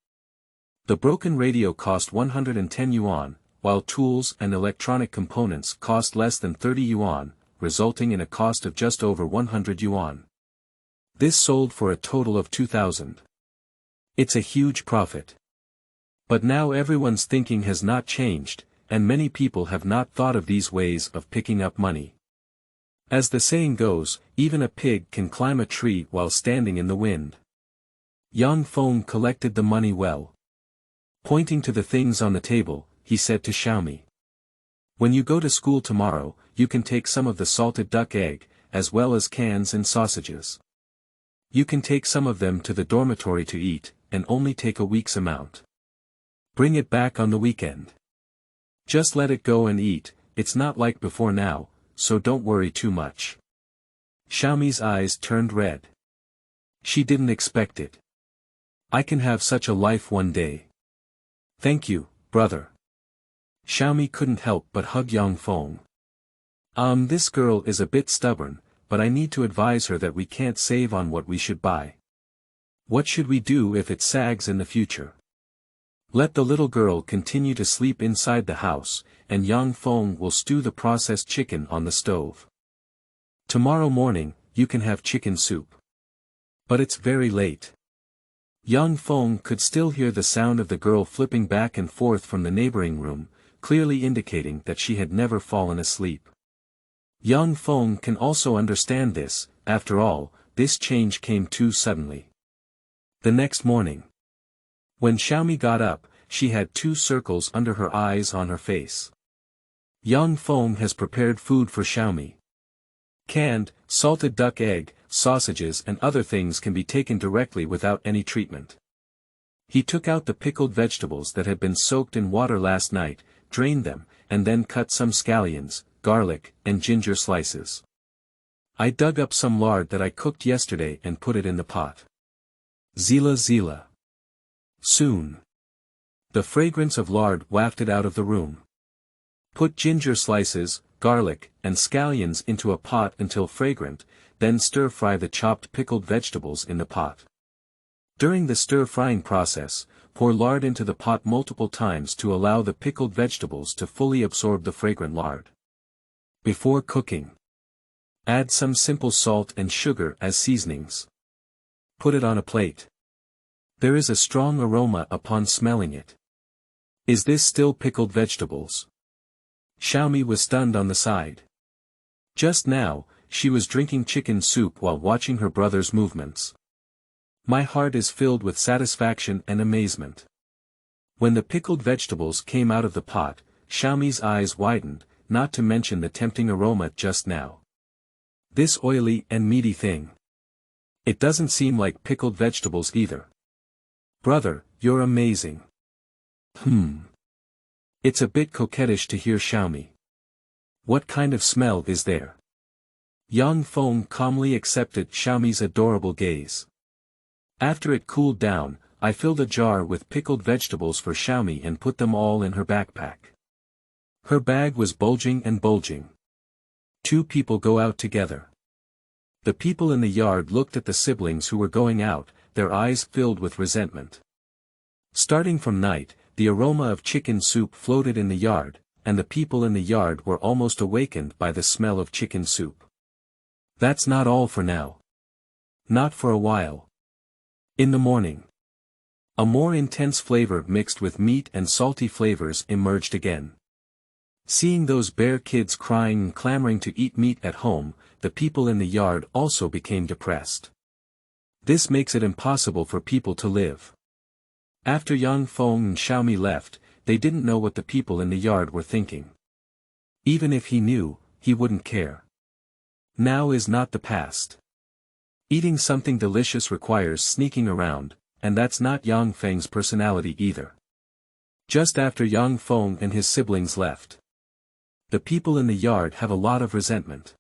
Speaker 1: The broken radio cost 110 yuan, while tools and electronic components cost less than 30 yuan, resulting in a cost of just over 100 yuan. This sold for a total of 2,000. It's a huge profit. But now everyone's thinking has not changed, and many people have not thought of these ways of picking up money. As the saying goes, even a pig can climb a tree while standing in the wind. Yang Feng collected the money well. Pointing to the things on the table, he said to Xiaomi. When you go to school tomorrow, you can take some of the salted duck egg, as well as cans and sausages. You can take some of them to the dormitory to eat, and only take a week's amount. Bring it back on the weekend. Just let it go and eat, it's not like before now, so don't worry too much. Xiaomi's eyes turned red. She didn't expect it. I can have such a life one day. Thank you, brother. Xiaomi couldn't help but hug Yang Feng. This girl is a bit stubborn, but I need to advise her that we can't save on what we should buy. What should we do if it sags in the future? Let the little girl continue to sleep inside the house, and Yang Feng will stew the processed chicken on the stove. Tomorrow morning, you can have chicken soup. But it's very late. Yang Feng could still hear the sound of the girl flipping back and forth from the neighboring room, clearly indicating that she had never fallen asleep. Yang Feng can also understand this, after all, this change came too suddenly. The next morning. When Xiaomi got up, she had 2 circles under her eyes on her face. Yang Feng has prepared food for Xiaomi. Canned, salted duck egg, sausages and other things can be taken directly without any treatment. He took out the pickled vegetables that had been soaked in water last night, drained them, and then cut some scallions, garlic, and ginger slices. I dug up some lard that I cooked yesterday and put it in the pot. Zila zila. Soon. The fragrance of lard wafted out of the room. Put ginger slices, garlic, and scallions into a pot until fragrant, then stir-fry the chopped pickled vegetables in the pot. During the stir-frying process, pour lard into the pot multiple times to allow the pickled vegetables to fully absorb the fragrant lard. Before cooking, add some simple salt and sugar as seasonings. Put it on a plate. There is a strong aroma upon smelling it. Is this still pickled vegetables? Xiaomi was stunned on the side. Just now, she was drinking chicken soup while watching her brother's movements. My heart is filled with satisfaction and amazement. When the pickled vegetables came out of the pot, Xiaomi's eyes widened, not to mention the tempting aroma just now. This oily and meaty thing. It doesn't seem like pickled vegetables either. Brother, you're amazing. It's a bit coquettish to hear Xiaomi. What kind of smell is there? Young Feng calmly accepted Xiaomi's adorable gaze. After it cooled down, I filled a jar with pickled vegetables for Xiaomi and put them all in her backpack. Her bag was bulging and bulging. Two people go out together. The people in the yard looked at the siblings who were going out, their eyes filled with resentment. Starting from night, the aroma of chicken soup floated in the yard, and the people in the yard were almost awakened by the smell of chicken soup. That's not all for now. Not for a while. In the morning, a more intense flavor mixed with meat and salty flavors emerged again. Seeing those bear kids crying and clamoring to eat meat at home, the people in the yard also became depressed. This makes it impossible for people to live. After Yang Feng and Xiaomi left, they didn't know what the people in the yard were thinking. Even if he knew, he wouldn't care. Now is not the past. Eating something delicious requires sneaking around, and that's not Yang Feng's personality either. Just after Yang Feng and his siblings left, the people in the yard have a lot of resentment.